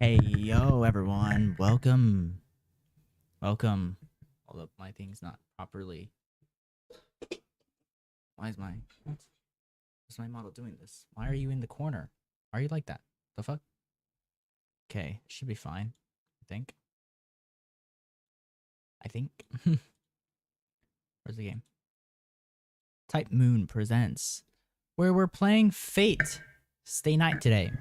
Hey, yo, everyone. Welcome. Welcome. Hold up, my thing's not properly. Why is what's my model doing this? Why are you in the corner? Why are you like that? The fuck? Okay, should be fine. I think. Where's the game? Type Moon presents, where we're playing Fate. Stay night today.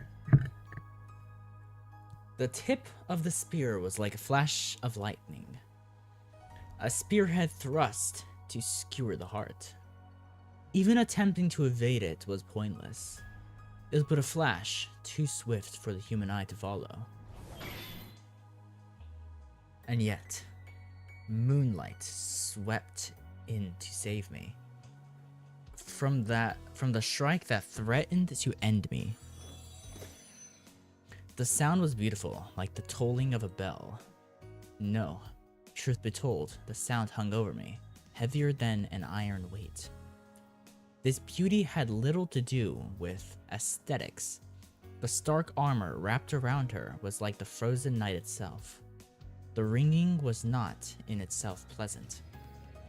The tip of the spear was like a flash of lightning. A spearhead thrust to skewer the heart. Even attempting to evade it was pointless. It was but a flash, too swift for the human eye to follow. And yet, moonlight swept in to save me. From the strike that threatened to end me. The sound was beautiful, like the tolling of a bell. No, truth be told, the sound hung over me, heavier than an iron weight. This beauty had little to do with aesthetics. The stark armor wrapped around her was like the frozen night itself. The ringing was not in itself pleasant.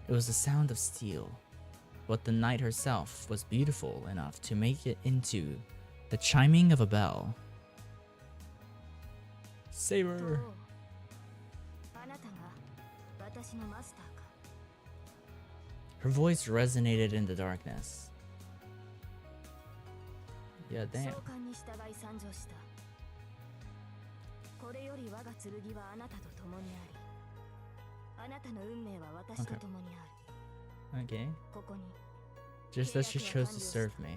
It was the sound of steel, but the night herself was beautiful enough to make it into the chiming of a bell. Saber! Her voice resonated in the darkness. Yeah, damn. Okay. Just as she chose to serve me.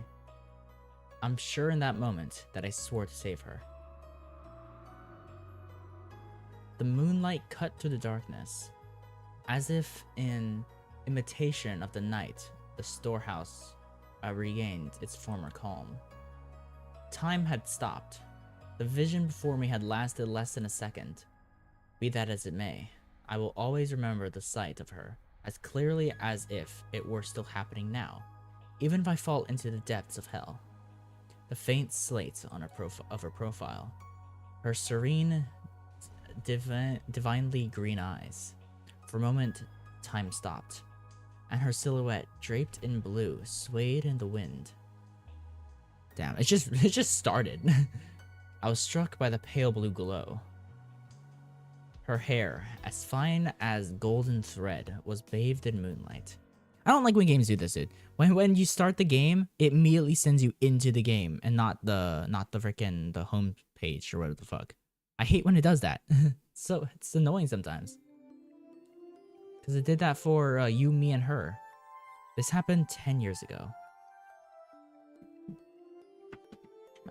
I'm sure in that moment that I swore to save her. The moonlight cut through the darkness. As if in imitation of the night, the storehouse regained its former calm. Time had stopped. The vision before me had lasted less than a second. Be that as it may, I will always remember the sight of her as clearly as if it were still happening now, even if I fall into the depths of hell. The faint slate on her profile, her serene, divinely green eyes. For a moment, time stopped, and her silhouette, draped in blue, swayed in the wind. Damn, it just started. I was struck by the pale blue glow. Her hair, as fine as golden thread, was bathed in moonlight. I don't like when games do this, dude. When you start the game, it immediately sends you into the game and not the freaking the home page or whatever the fuck. I hate when it does that. So it's annoying sometimes. Cause it did that for You, Me, and Her. This happened 10 years ago.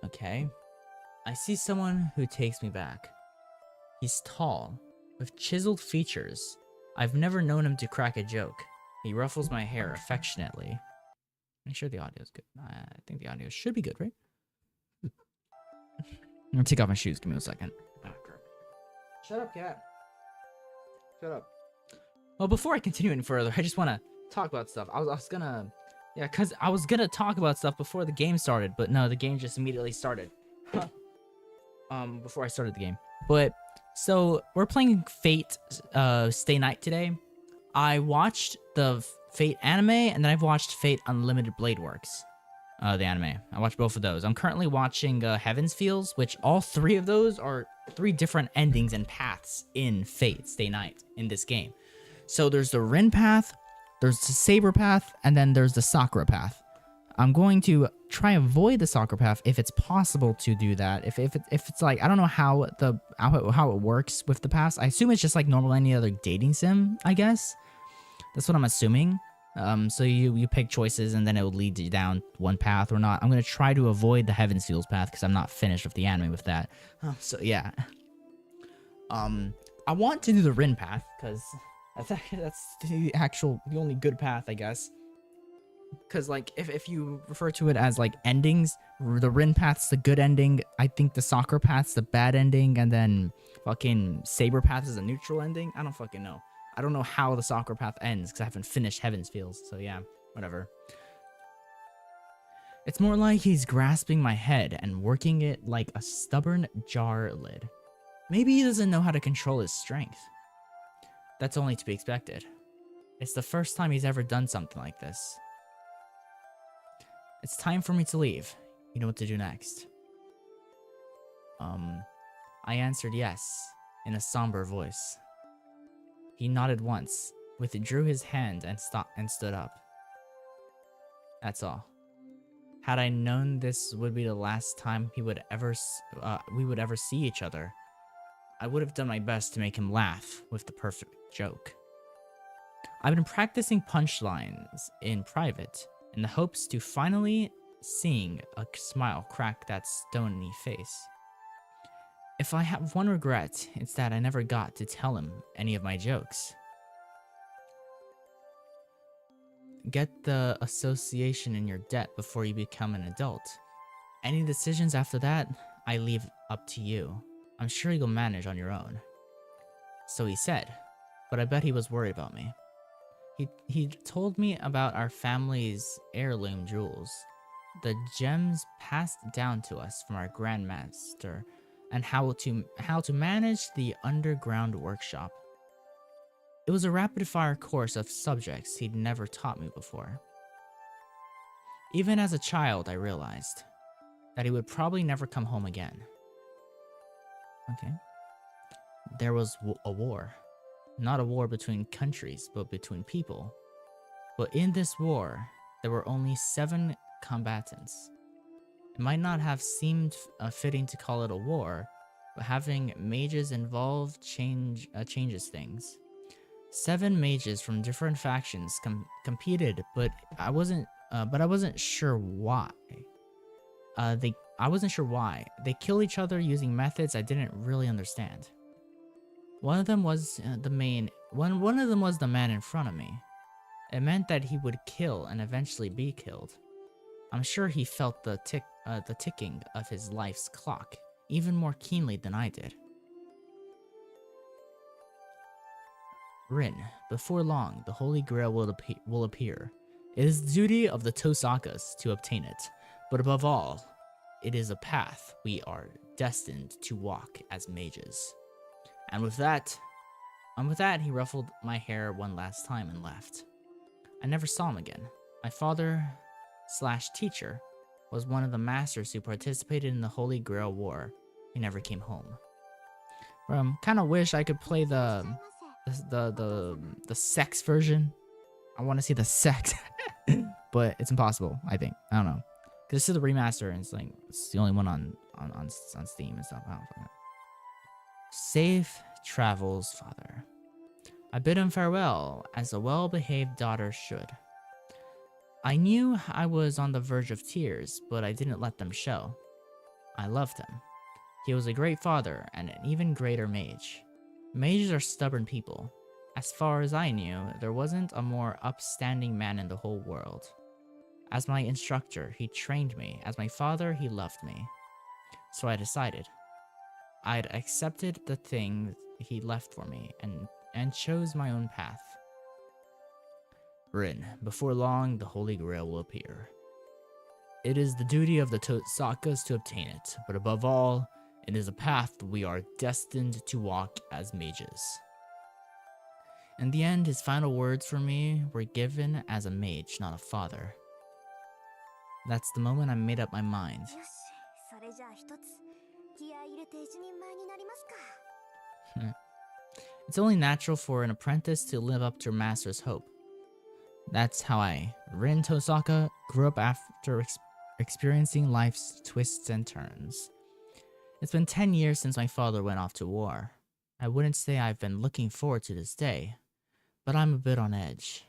Okay. I see someone who takes me back. He's tall, with chiseled features. I've never known him to crack a joke. He ruffles my hair affectionately. Make sure the audio is good. I think the audio should be good, right? I'm gonna take off my shoes. Give me a second. Shut up, cat. Shut up. Well, before I continue any further, I just want to talk about stuff. I was gonna... Yeah, because I was gonna talk about stuff before the game started, but no, the game just immediately started. Before I started the game. But, so, we're playing Fate, Stay Night today. I watched the Fate anime, and then I've watched Fate Unlimited Blade Works. The anime. I watched both of those. I'm currently watching Heaven's Fields, which all three of those are 3 different endings and paths in Fate Stay Night in this game. So there's the Rin path, there's the Saber path, and then there's the Sakura path. I'm going to try avoid the Sakura path if it's possible to do that. If it's like, I don't know how it works with the paths. I assume it's just like normal any other dating sim, I guess. That's what I'm assuming. So you pick choices and then it will lead you down one path or not. I'm going to try to avoid the Heaven's Fields path because I'm not finished with the anime with that. So yeah. I want to do the Rin path because that's the only good path, I guess. Because like if you refer to it as like endings, the Rin path's the good ending. I think the Sakura path's the bad ending, and then fucking Saber path is a neutral ending. I don't fucking know. I don't know how the Sakura path ends because I haven't finished Heaven's Fields. So yeah, whatever. It's more like he's grasping my head and working it like a stubborn jar lid. Maybe he doesn't know how to control his strength. That's only to be expected. It's the first time he's ever done something like this. It's time for me to leave. You know what to do next. I answered yes, in a somber voice. He nodded once, withdrew his hand and stood up. That's all. Had I known this would be the last time we would ever see each other, I would have done my best to make him laugh with the perfect joke. I've been practicing punchlines in private in the hopes to finally seeing a smile crack that stony face. If I have one regret, it's that I never got to tell him any of my jokes. Get the association in your debt before you become an adult. Any decisions after that, I leave up to you. I'm sure you'll manage on your own. So he said, but I bet he was worried about me. He told me about our family's heirloom jewels, the gems passed down to us from our grandmaster, and how to manage the underground workshop. It was a rapid-fire course of subjects he'd never taught me before. Even as a child, I realized that he would probably never come home again. Okay. There was a war. Not a war between countries, but between people. But in this war, there were only 7 combatants. It might not have seemed fitting to call it a war, but having mages involved changes things. 7 mages from different factions competed, but I wasn't sure why. I wasn't sure why. They kill each other using methods I didn't really understand. One of them was the man in front of me. It meant that he would kill and eventually be killed. I'm sure he felt the ticking of his life's clock even more keenly than I did. Rin, before long, the Holy Grail will appear. It is the duty of the Tosakas to obtain it, but above all, it is a path we are destined to walk as mages. And with that, he ruffled my hair one last time and left. I never saw him again. My father/teacher was one of the masters who participated in the Holy Grail War. He never came home. Kind of wish I could play the sex version. I want to see the sex, but it's impossible. I think. I don't know. Cause this is the remaster, and it's the only one on Steam and stuff. I don't know. Safe travels, father. I bid him farewell, as a well-behaved daughter should. I knew I was on the verge of tears, but I didn't let them show. I loved him. He was a great father and an even greater mage. Mages are stubborn people. As far as I knew, there wasn't a more upstanding man in the whole world. As my instructor, he trained me. As my father, he loved me. So I decided. I'd accepted the thing he left for me and chose my own path. Rin, before long, the Holy Grail will appear. It is the duty of the Tosakas to obtain it, but above all, it is a path we are destined to walk as mages. In the end, his final words for me were given as a mage, not a father. That's the moment I made up my mind. It's only natural for an apprentice to live up to a master's hope. That's how I, Rin Tosaka, grew up after experiencing life's twists and turns. It's been 10 years since my father went off to war. I wouldn't say I've been looking forward to this day, but I'm a bit on edge.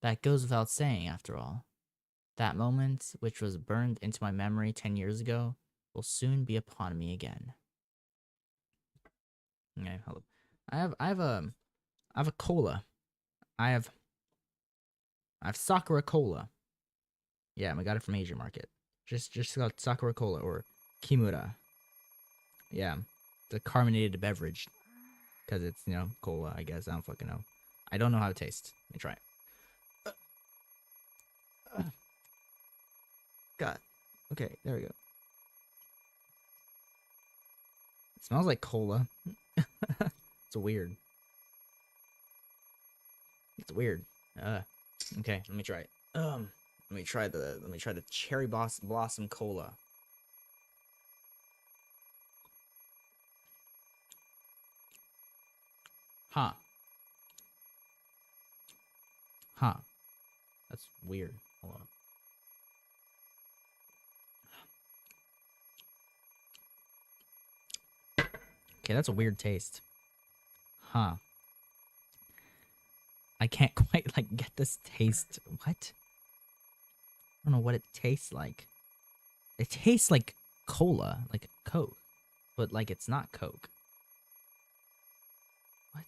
That goes without saying, after all. That moment, which was burned into my memory 10 years ago, will soon be upon me again. Okay, hold up. I have a cola. I have Sakura Cola. Yeah, I got it from Asian Market. Just called Sakura Cola or Kimura. Yeah, the carbonated beverage. Because it's, cola, I guess. I don't fucking know. I don't know how it tastes. Let me try it. God. Okay, there we go. Smells like cola. It's weird. It's weird. Okay, let me try it. Let me try the cherry blossom cola. Huh. Huh. That's weird. Hold on. Okay, that's a weird taste. Huh. I can't quite like get this taste. What? I don't know what it tastes like. It tastes like cola, like Coke, but like it's not Coke. What?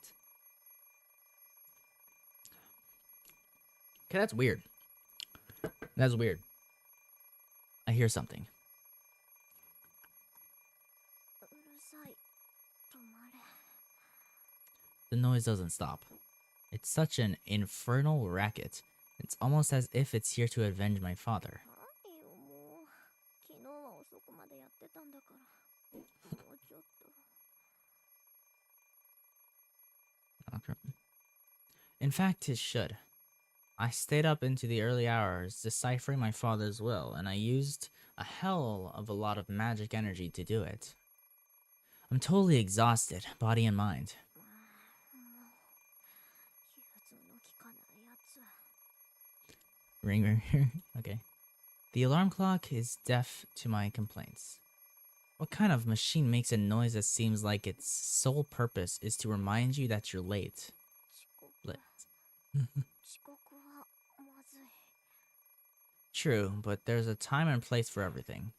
Okay, that's weird. That's weird. I hear something. The noise doesn't stop. It's such an infernal racket. It's almost as if it's here to avenge my father. Okay. In fact, it should. I stayed up into the early hours deciphering my father's will, and I used a hell of a lot of magic energy to do it. I'm totally exhausted, body and mind. Ring, ring. Okay. The alarm clock is deaf to my complaints. What kind of machine makes a noise that seems like its sole purpose is to remind you that you're late? True, but there's a time and place for everything.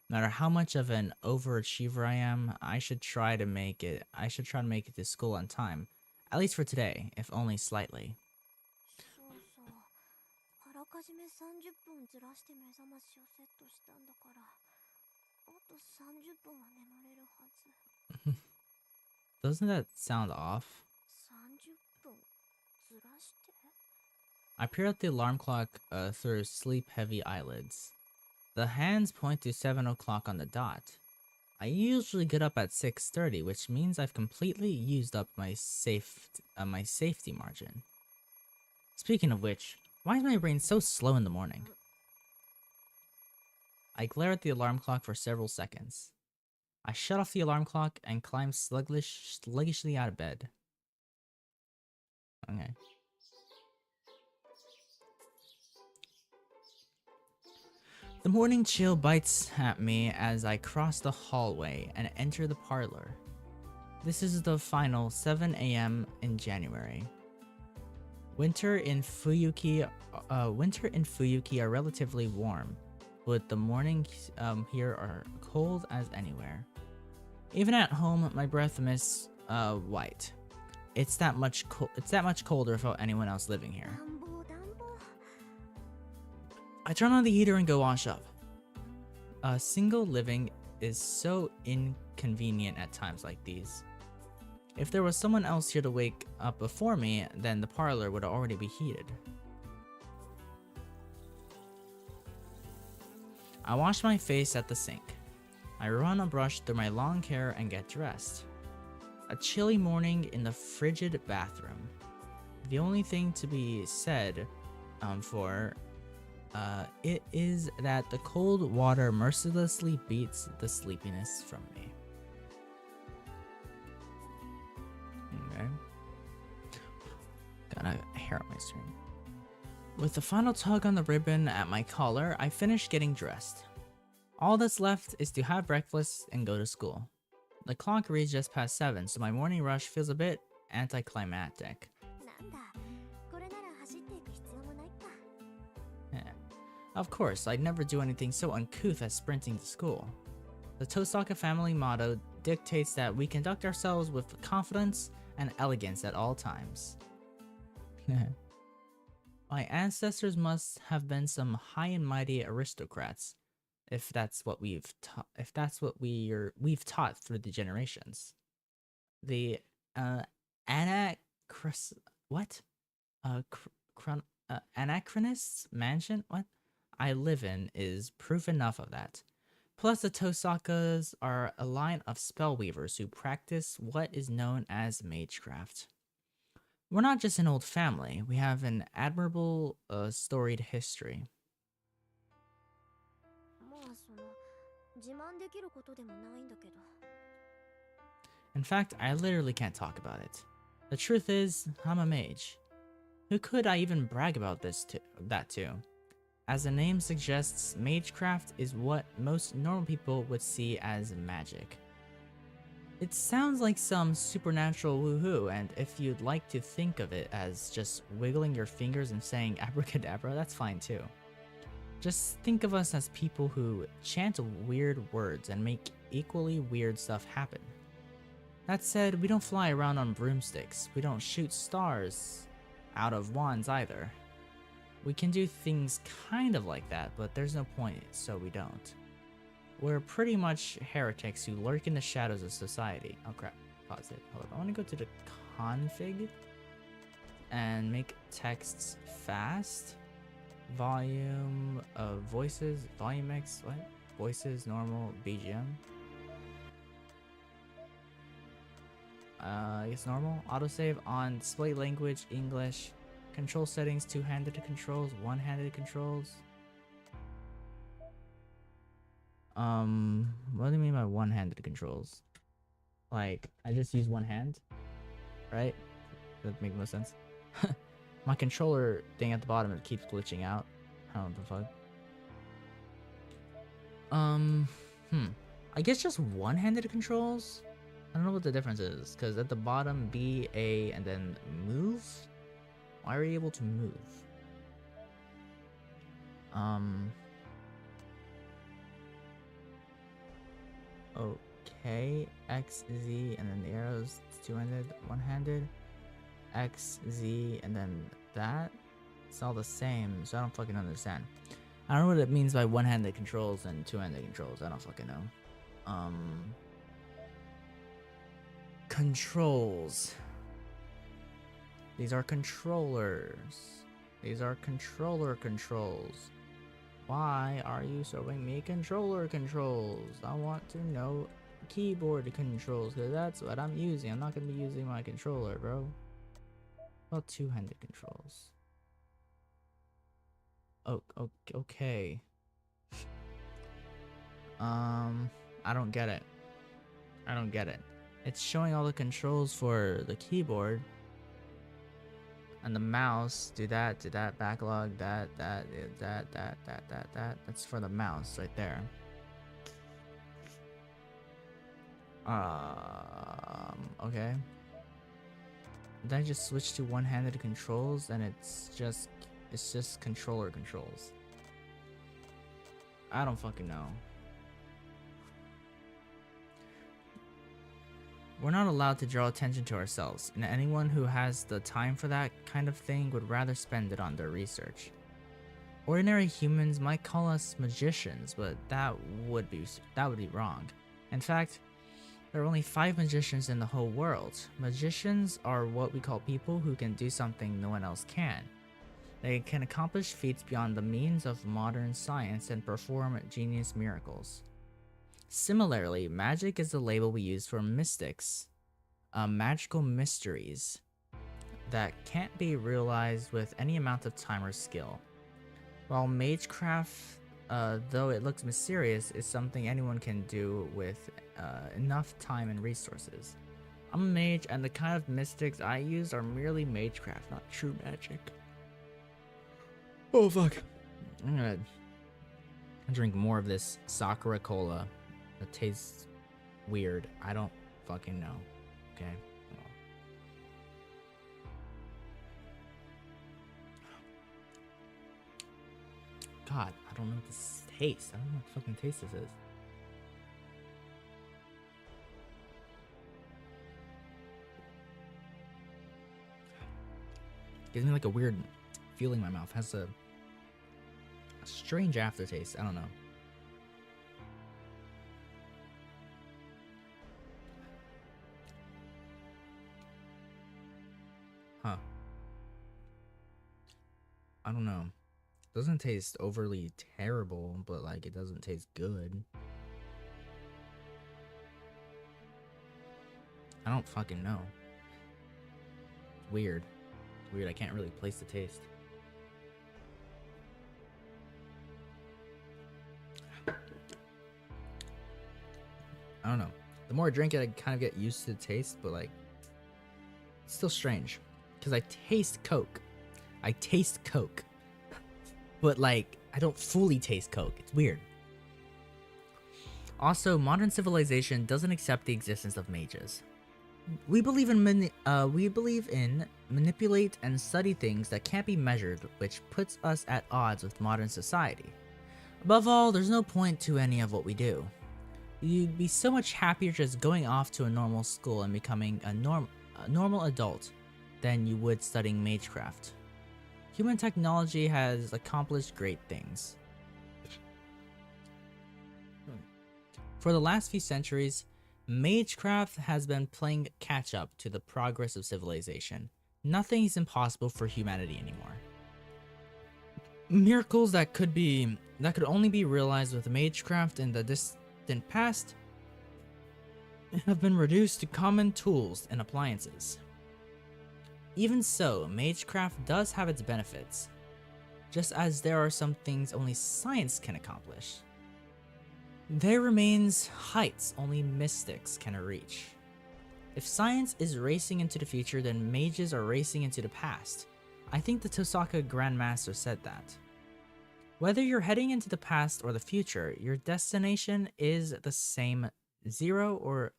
No matter how much of an overachiever I am, I should try to make it to school on time. At least for today, if only slightly. Doesn't that sound off? I peer at the alarm clock through sleep-heavy eyelids. The hands point to 7 o'clock on the dot. I usually get up at 6:30, which means I've completely used up my safety margin. Speaking of which, why is my brain so slow in the morning? I glare at the alarm clock for several seconds. I shut off the alarm clock and climb sluggishly out of bed. Okay. The morning chill bites at me as I cross the hallway and enter the parlor. This is the final 7 a.m. in January. Winter in Fuyuki are relatively warm, but the mornings here are cold as anywhere. Even at home, my breath misses white. It's that much colder without anyone else living here. I turn on the heater and go wash up. Single living is so inconvenient at times like these. If there was someone else here to wake up before me, then the parlor would already be heated. I wash my face at the sink. I run a brush through my long hair and get dressed. A chilly morning in the frigid bathroom. The only thing to be said it is that the cold water mercilessly beats the sleepiness from me. Okay. Got a hair on my string. With the final tug on the ribbon at my collar, I finish getting dressed. All that's left is to have breakfast and go to school. The clock reads just past 7, so my morning rush feels a bit anticlimactic. Of course, I'd never do anything so uncouth as sprinting to school. The Tosaka family motto dictates that we conduct ourselves with confidence and elegance at all times. My ancestors must have been some high and mighty aristocrats, if that's what we've taught through the generations. The Anachronist's mansion I live in is proof enough of that. Plus, the Tosakas are a line of spellweavers who practice what is known as magecraft. We're not just an old family, we have an admirable, storied history. まあその自慢できることでもないんだけど。In fact, I literally can't talk about it. The truth is, I'm a mage. Who could I even brag about that to? As the name suggests, magecraft is what most normal people would see as magic. It sounds like some supernatural woohoo, and if you'd like to think of it as just wiggling your fingers and saying abracadabra, that's fine too. Just think of us as people who chant weird words and make equally weird stuff happen. That said, we don't fly around on broomsticks, we don't shoot stars out of wands either. We can do things kind of like that, but there's no point, so we don't. We're pretty much heretics who lurk in the shadows of society. Oh crap, pause it. Hold up, I want to go to the config and make texts fast. Volume of voices, volume X, what? Voices, normal, BGM. I guess normal. Autosave on display language, English. Control settings, two-handed controls, one-handed controls. What do you mean by one-handed controls? Like, I just use one hand, right? That makes no sense. My controller thing at the bottom, it keeps glitching out. I don't know what the fuck. I guess just one-handed controls? I don't know what the difference is, because at the bottom, B, A, and then move? Why are you able to move? Okay, X, Z, and then the arrows, two-handed, one-handed. X, Z, and then that. It's all the same, so I don't fucking understand. I don't know what it means by one-handed controls and two-handed controls. I don't fucking know. Controls. These are controllers. These are controller controls. Why are you showing me controller controls? I want to know keyboard controls, because that's what I'm using. I'm not going to be using my controller, bro. Well, two-handed controls. Oh, okay. I don't get it. I don't get it. It's showing all the controls for the keyboard. And the mouse, do that, backlog, that. That's for the mouse right there. Okay. Then I just switch to one-handed controls and it's just controller controls. I don't fucking know. We're not allowed to draw attention to ourselves, and anyone who has the time for that kind of thing would rather spend it on their research. Ordinary humans might call us magicians, but that would be wrong. In fact, there are only 5 magicians in the whole world. Magicians are what we call people who can do something no one else can. They can accomplish feats beyond the means of modern science and perform genius miracles. Similarly, magic is the label we use for mystics, magical mysteries that can't be realized with any amount of time or skill. While magecraft, though it looks mysterious, is something anyone can do with enough time and resources. I'm a mage, and the kind of mystics I use are merely magecraft, not true magic. Oh fuck. I'm gonna drink more of this Sakura Cola. It tastes weird. I don't fucking know. Okay. God, I don't know what this tastes. I don't know what fucking taste this is. Gives me like a weird feeling in my mouth. Has a strange aftertaste. I don't know. Huh. I don't know. Doesn't taste overly terrible, but like it doesn't taste good. I don't fucking know. It's weird. It's weird. I can't really place the taste. I don't know. The more I drink it, I kind of get used to the taste, but like, it's still strange. Because I taste Coke. I taste Coke. But like, I don't fully taste Coke. It's weird. Also, modern civilization doesn't accept the existence of mages. We believe in manipulate and study things that can't be measured, which puts us at odds with modern society. Above all, there's no point to any of what we do. You'd be so much happier just going off to a normal school and becoming a normal adult than you would studying magecraft. Human technology has accomplished great things. For the last few centuries, magecraft has been playing catch up to the progress of civilization. Nothing is impossible for humanity anymore. Miracles that could only be realized with magecraft in the distant past have been reduced to common tools and appliances. Even so, magecraft does have its benefits, just as there are some things only science can accomplish. There remains heights only mystics can reach. If science is racing into the future, then mages are racing into the past. I think the Tosaka Grandmaster said that. Whether you're heading into the past or the future, your destination is the same zero or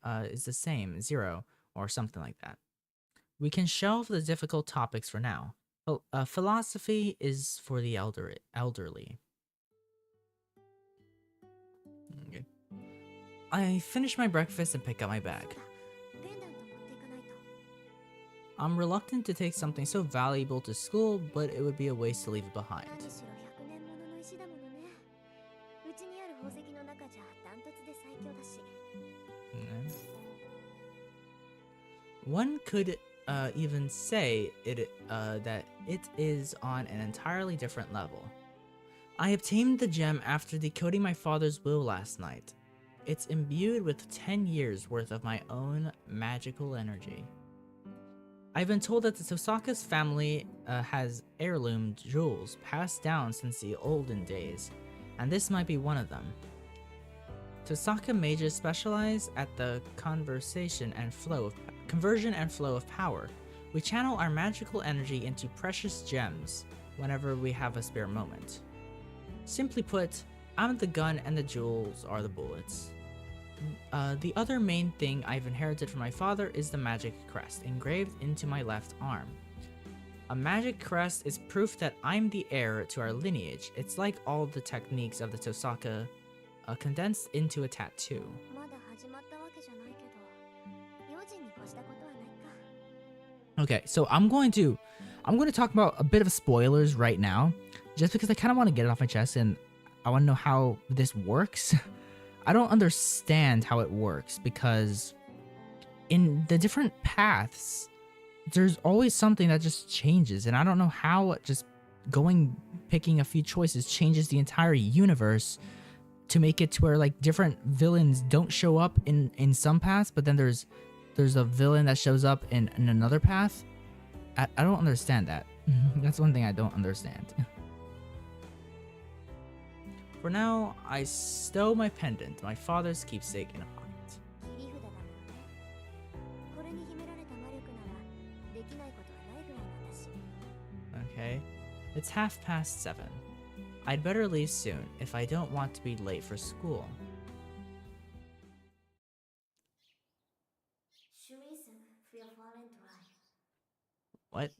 something like that. We can shelve the difficult topics for now. Philosophy is for the elderly. Okay. I finish my breakfast and pick up my bag. ペンダント持っていかないと。 I'm reluctant to take something so valuable to school, but it would be a waste to leave it behind. 何しろ100年ものの石だものね。うちにある宝石の中じゃダントツで最強だし。One could even say that it is on an entirely different level. I obtained the gem after decoding my father's will last night. It's imbued with 10 years worth of my own magical energy. I've been told that the Tosaka's family has heirloom jewels passed down since the olden days, and this might be one of them. Tosaka mages specialize at the conversion and flow of power. We channel our magical energy into precious gems whenever we have a spare moment. Simply put, I'm the gun and the jewels are the bullets. The other main thing I've inherited from my father is the magic crest engraved into my left arm. A magic crest is proof that I'm the heir to our lineage. It's like all the techniques of the Tosaka condensed into a tattoo. まだ始まったわけじゃないけど、用心に越したことはないか。 Okay, so I'm going to talk about a bit of spoilers right now, just because I kind of want to get it off my chest and I want to know how this works. I don't understand how it works because in the different paths, there's always something that just changes, and I don't know how just picking a few choices changes the entire universe to make it to where like different villains don't show up in some paths, but then there's a villain that shows up in another path. I don't understand that. That's one thing I don't understand. For now, I stow my pendant, my father's keepsake, in a pocket. 切り札だものね。これに秘められた魔力ならできないことはないぐらいなんだし。 Okay, it's 7:30. I'd better leave soon if I don't want to be late for school. シュイスン、フィアファレントライ。 What?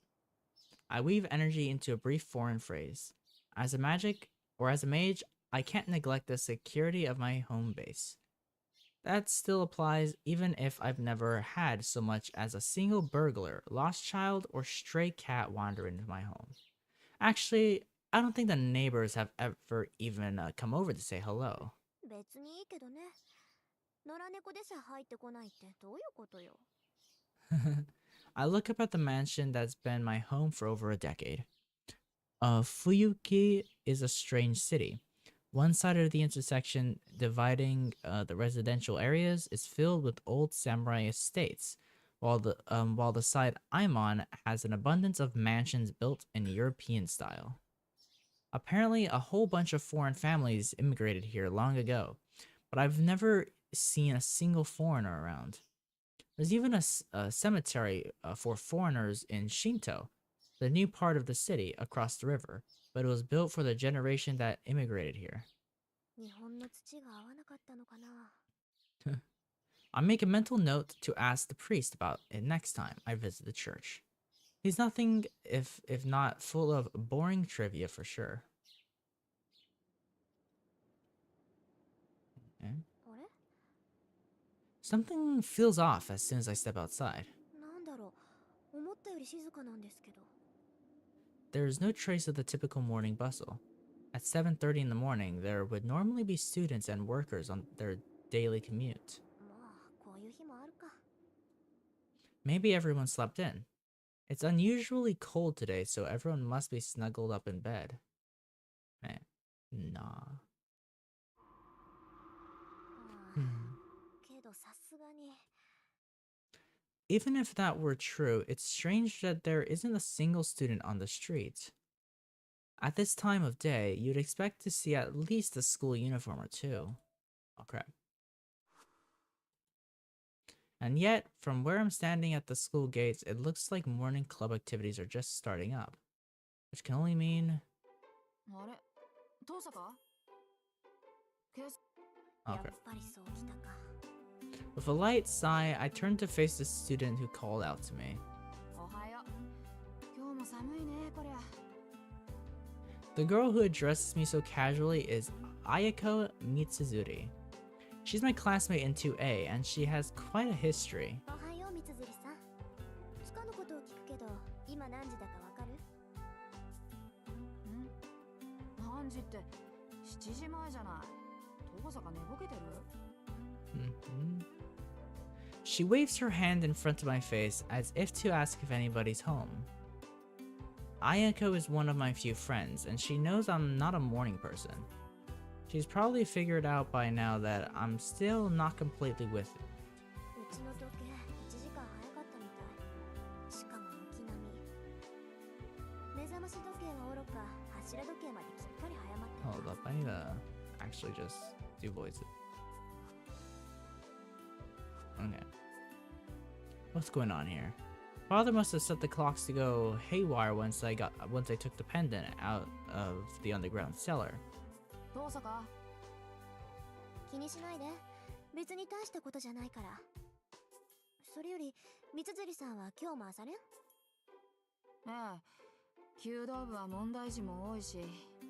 I weave energy into a brief foreign phrase. As a mage, I can't neglect the security of my home base. That still applies even if I've never had so much as a single burglar, lost child, or stray cat wander into my home. Actually, I don't think the neighbors have ever even come over to say hello. 別にいいけどね。野良猫でさえ入ってこないってどういうことよ。 I look up at the mansion that's been my home for over a decade. Fuyuki is a strange city. One side of the intersection dividing the residential areas is filled with old samurai estates, while the side I'm on has an abundance of mansions built in European style. Apparently, a whole bunch of foreign families immigrated here long ago, but I've never seen a single foreigner around. There's even a cemetery for foreigners in Shinto, the new part of the city across the river, but it was built for the generation that immigrated here. 日本の土が合わなかったのかな。 I make a mental note to ask the priest about it next time I visit the church. He's nothing if not full of boring trivia for sure. Okay. あれ Something feels off as soon as I step outside. なんだろう。思ったより静かなんですけど。 There's no trace of the typical morning bustle. At 7:30 in the morning, there would normally be students and workers on their daily commute. まあ、こういう日もあるか。 Maybe everyone slept in. It's unusually cold today, so everyone must be snuggled up in bed. Eh, nah. はあけどさすがに。 Even if that were true, it's strange that there isn't a single student on the street. At this time of day, you'd expect to see at least a school uniform or two. Oh crap. And yet, from where I'm standing at the school gates, it looks like morning club activities are just starting up. Which can only mean... あれ遠坂警察 Oh やっ crap. ぱりそうきたか。 With a light sigh, I turn to face the student who called out to me. おはよう今日も寒いねこりゃ The girl who addresses me so casually is Ayako Mitsuzuri. She's my classmate in 2A, and she has quite a history. おはよう、みつづりさん。つかぬことを聞くけど、今何時だかわかる？ん何時って7時前じゃない遠坂寝ぼけてる Mhm. She waves her hand in front of my face as if to ask if anybody's home. Ayako is one of my few friends, and she knows I'm not a morning person. She's probably figured out by now that I'm still not completely with it. うちの時計、1時間早かったみたい。しかも軒並み。目覚まし時計はおろか、柱時計まできっかり早まってた。 Hold up, I need to actually just do voices. Okay. What's going on here? Father must have set the clocks to go haywire once I took the pendant out of the underground cellar. 遠坂気にしないで。別に大したことじゃないから。それより、みつづりさんは今日も朝練？ええ弓道部は問題児も多いし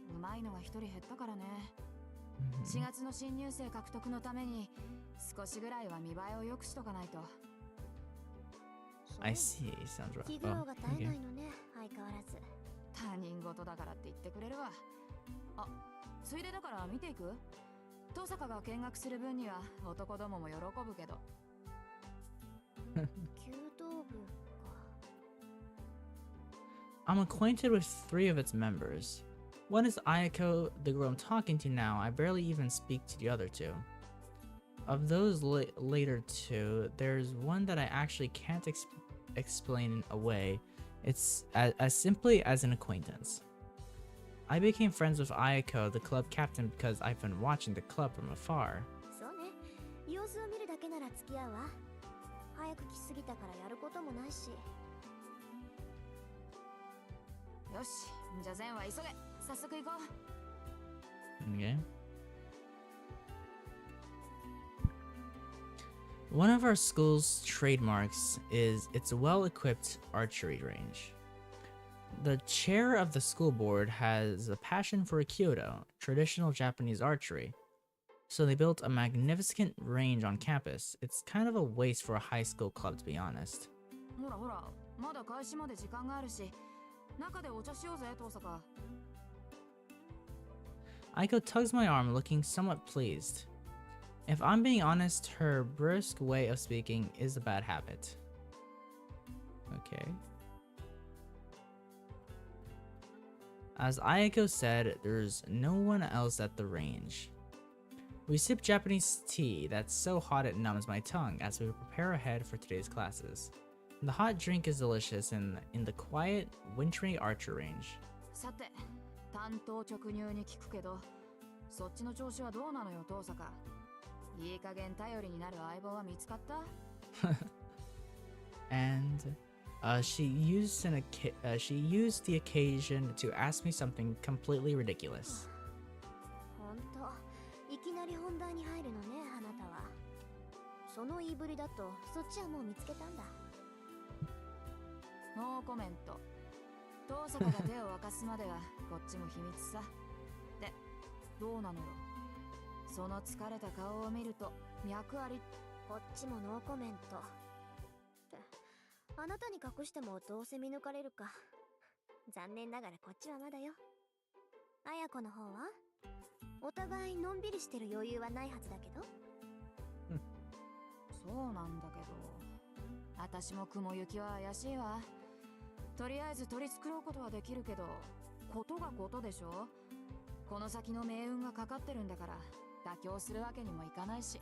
うまいのが一人減ったからね4月の新入生獲得のために少しぐらいは見栄えを良くしとかないと I see. Sounds right. 気苦労が絶えないのね、相変わらず。他人事だからって言ってくれるわあついでだから見ていく遠坂が見学する分には男どもも喜ぶけど弓道部か。 I'm acquainted with 3 of its members. One is Ayako, the girl I'm talking to now. I barely even speak to the other 2. Of those later 2, there's one that I actually can't explain away. It's as simply as an acquaintance. I became friends with Ayako, the club captain, because I've been watching the club from afar. そうね。様子を見るだけなら付き合うわ。早く来すぎたからやることもないし。よしじゃあ善は急げ早速行こう Okay. One of our school's trademarks is its well-equipped archery range. The chair of the school board has a passion for Aikido, traditional Japanese archery, so they built a magnificent range on campus. It's kind of a waste for a high school club, to be honest. ほらほらまだ開始まで時間があるし中でお茶しようぜ遠坂 Aiko tugs my arm, looking somewhat pleased. If I'm being honest, her brisk way of speaking is a bad habit. Okay. As Ayako said, there's no one else at the range. We sip Japanese tea that's so hot it numbs my tongue as we prepare ahead for today's classes. The hot drink is delicious in the quiet, wintry archer range. さて、単刀直入に聞くけど、そっちの調子はどうなのよ、遠坂。いい加減頼りになる相棒は見つかった？ And she used the occasion to ask me something completely ridiculous. ほんと、いきなり本題に入るのね、あなたは。その言いぶりだと、そっちはもう見つけたんだ。ノーコメント。遠坂が手を沸かすまではこっちも秘密さ。で、どうなのよ。その疲れた顔を見ると脈あり。こっちもノーコメント。ってあなたに隠してもどうせ見抜かれるか。残念ながらこっちはまだよ。綾子の方はお互いのんびりしてる余裕はないはずだけど。そうなんだけど、私も雲行きは怪しいわ。とりあえず取り繕うことはできるけど、ことがことでしょ。この先の命運がかかってるんだから妥協するわけにもいかないし。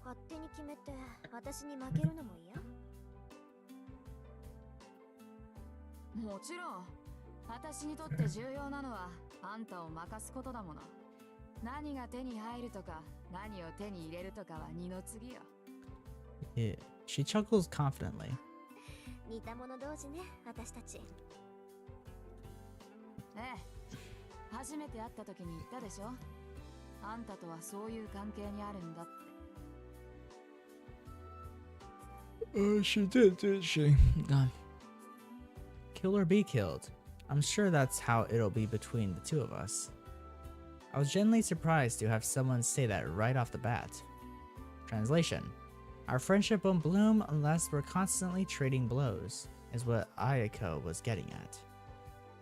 勝手に決めて私に負けるのも嫌？もちろん。私にとって重要なのはあんたを任すことだもの。何が手に入るとか何を手に入れるとかは二の次よ。Yeah, she chuckles confidently. 似た者同士ね、私たち。ええ、初めて会った時に言ったでしょ。あんたとはそういう関係にあるんだって。She did she? Kill or be killed. I'm sure that's how it'll be between the two of us. I was genuinely surprised to have someone say that right off the bat. Translation: Our friendship won't bloom unless we're constantly trading blows, is what Ayako was getting at.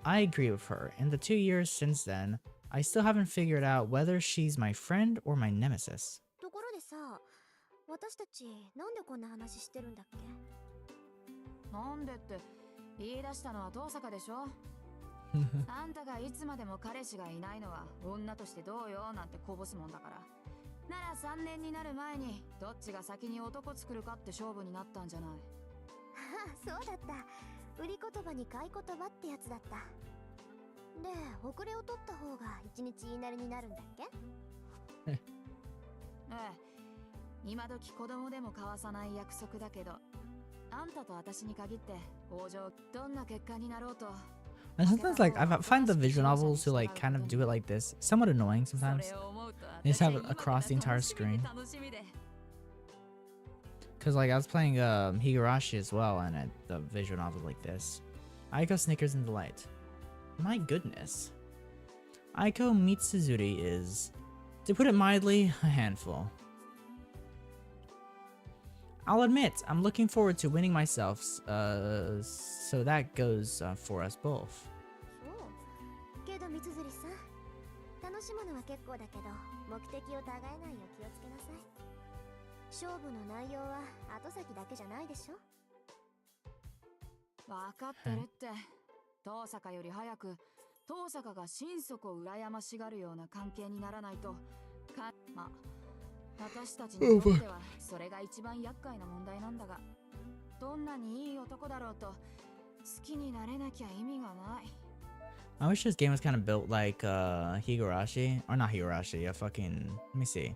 I agree with her. In the 2 years since then, I still haven't figured out whether she's my friend or my nemesis. ところでさ、私たちなんでこんな話してるんだっけ？なんでって言い出したのは遠坂でしょ。あんたがいつまでも彼氏がいないのは女としてどうよなんてこぼすもんだから。なら3年になる前にどっちが先に男作るかって勝負になったんじゃない。ああ、そうだった。売り言葉に買い言葉ってやつだった。で、遅れを取った方が一日言いなりになるんだっけ？ええ、今時子供でも交わさない約束だけど、あんたと私に限って往生どんな結果になろうと。And sometimes, like, I find the visual novels who, like, kind of do it like this somewhat annoying sometimes. They just have it across the entire screen. Because, like, I was playing Higurashi as well, and the visual novel like this. Aiko snickers in delight. My goodness. Aiko meets Suzuri is, to put it mildly, a handful. I'll admit, I'm looking forward to winning myself, so that goes for us both. そう。けど三辻さん、楽しむのは結構だけど、目的を違えないよう気をつけなさい。勝負の内容は後先だけじゃないでしょ。わかってるって。遠坂より早く、遠坂が心底羨ましがるような関係にならないと、まあ。私たちにとってはそれが一番厄介な問題なんだが、どんなにいい男だろうと好きになれなきゃ意味がない。I wish this game was kind of built like Higurashi, or not Higurashi, let me see.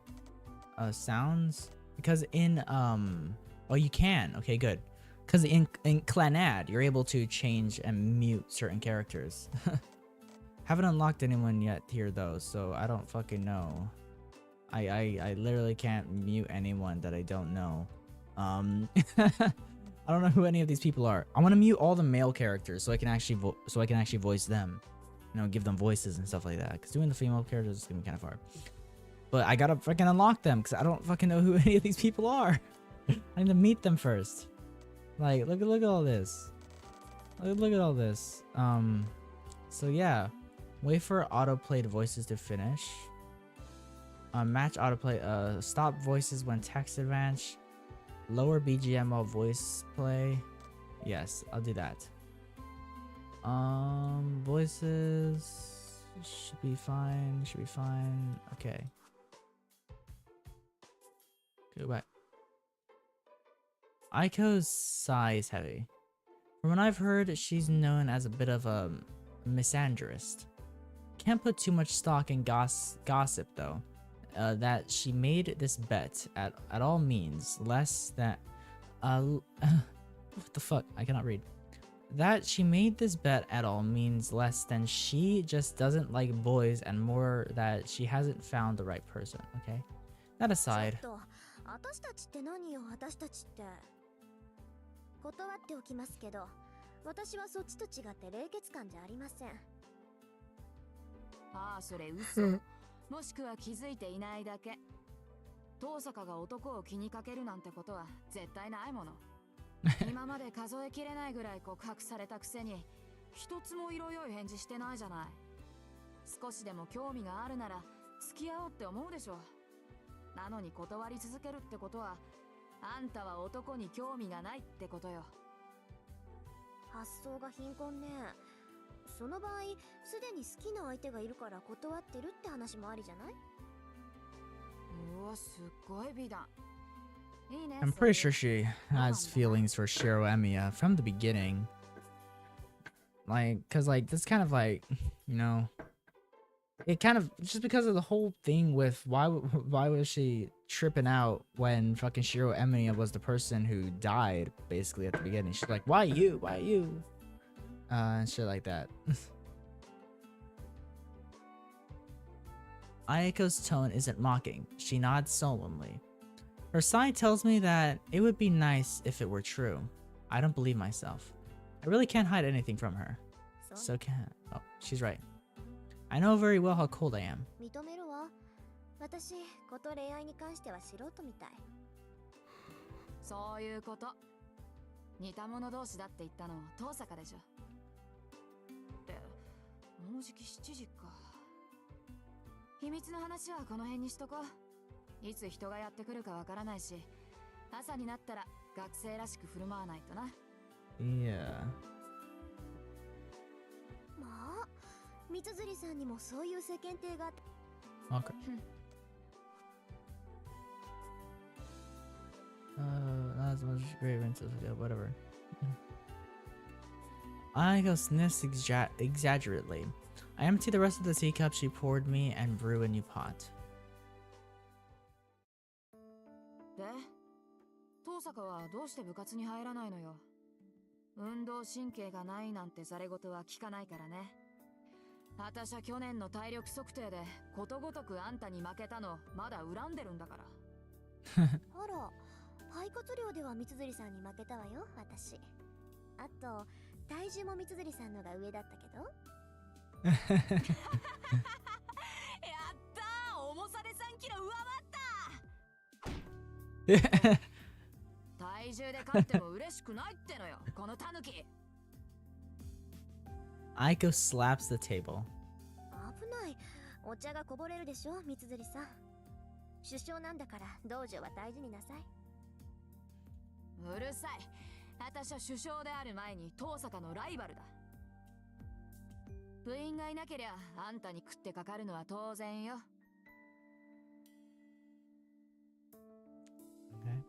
Sounds, because in oh, you can. Okay, good. Because in Clannad, you're able to change and mute certain characters. Haven't unlocked anyone yet here though, so I don't fucking know. I literally can't mute anyone that I don't know. I don't know who any of these people are. I want to mute all the male characters so I can actually voice them, you know, give them voices and stuff like that. Because doing the female characters is gonna be kind of hard. But I gotta freaking unlock them because I don't fucking know who any of these people are. I need to meet them first. Like, look at all this. Look at all this. So yeah, wait for autoplayed voices to finish. Match autoplay. Stop voices when text advance. Lower BGM while voice play. Yes, I'll do that. Voices. Should be fine. Should be fine. Okay. Go back. Aiko's sigh is heavy. From what I've heard, she's known as a bit of a misandrist. Can't put too much stock in gossip though. That she made this bet at all means less than what the fuck? I cannot read. That she made this bet at all means less than she just doesn't like boys and more that she hasn't found the right person, okay? That aside. ちょっと私たちって何よ、私たちって。断っておきますけど、私はそっちと違って冷血感じゃありません。ああ、それ嘘。もしくは気づいていないだけ。遠坂が男を気にかけるなんてことは絶対ないもの。今まで数えきれないぐらい告白されたくせに一つも色良い返事してないじゃない。少しでも興味があるなら付き合おうって思うでしょ。なのに断り続けるってことはあんたは男に興味がないってことよ。発想が貧困ね。その場合すでに好きな相手がいるから断ってるって話もありじゃない？うわ、すっごい美談。いいね。 I'm pretty sure she has feelings for Shiro Emiya from the beginning. Like, cause like this kind of like, you know, it kind of just because of the whole thing with why was she tripping out when fucking Shiro Emiya was the person who died basically at the beginning. She's like, why you? Why you? And shit like that. Aiko's tone isn't mocking. She nods solemnly. Her sigh tells me that it would be nice if it were true. I don't believe myself. I really can't hide anything from her. So can't. Oh, she's right. I know very well how cold I am. 認めるわ。私、こと恋愛に関しては素人みたい。そういうこと。似た者同士だって言ったの遠坂でしょ。ってもうじき7時か。秘密の話はこの辺にしとこう。いつ人がやってくるかわからないし、朝になったら学生らしく振る舞わないとな。Yeah. まあ、三辻さんにもそういう世間体があって。Okay. Not as much great into whatever. Aiko sniffs exaggerately. I empty the rest of the teacup she poured me and brew a new pot. で、遠坂はどうして部活に入らないのよ。運動神経がないなんてざれ言は聞かないからね。私は去年の体力測定でことごとくあんたに負けたのまだ恨んでるんだから。あら、肺活量では三辻さんに負けたわよ、私。あと、体重も三辻さんのが上だったけど。やったー、重さで3キロ上回った。体重で勝っても嬉しくないってのよ、このタヌキ。Aiko slaps the table. 危ない。お茶がこぼれるでしょ、三辻さん。首相なんだから道場は大事になさい。うるさい。私は首相である前に遠坂のライバルだ。部員がいなけりゃあんたに食ってかかるのは当然よ。Okay.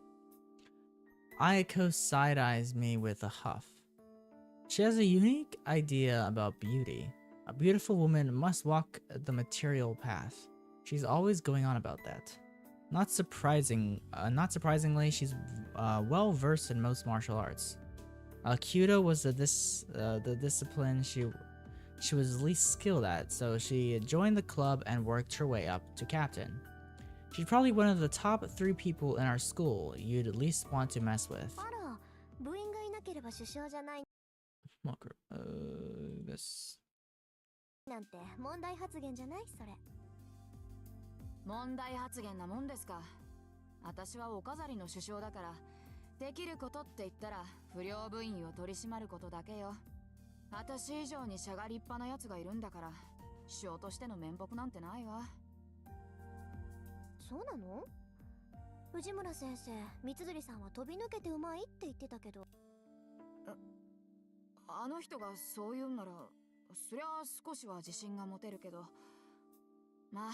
Aiko side-eyes me with a huff. She has a unique idea about beauty. A beautiful woman must walk the material path. She's always going on about that. Not surprisingly, she's well versed in most martial arts. Kyudo was the discipline she was least skilled at, so she joined the club and worked her way up to captain. She's probably one of the top 3 people in our school you'd at least want to mess with. あら、部員がいなければ首相じゃないthis. なんて問題発言じゃない？それ。問題発言なもんですか。私はお飾りの首相だから、できることって言ったら不良部員を取り締まることだけよ。私以上にしゃが立派なやつがいるんだから、首相としての面目なんてないわ。そうなの？藤村先生、三辻さんは飛び抜けてうまいって言ってたけど。あの人がそう言うんならそりゃ少しは自信が持てるけど、まあ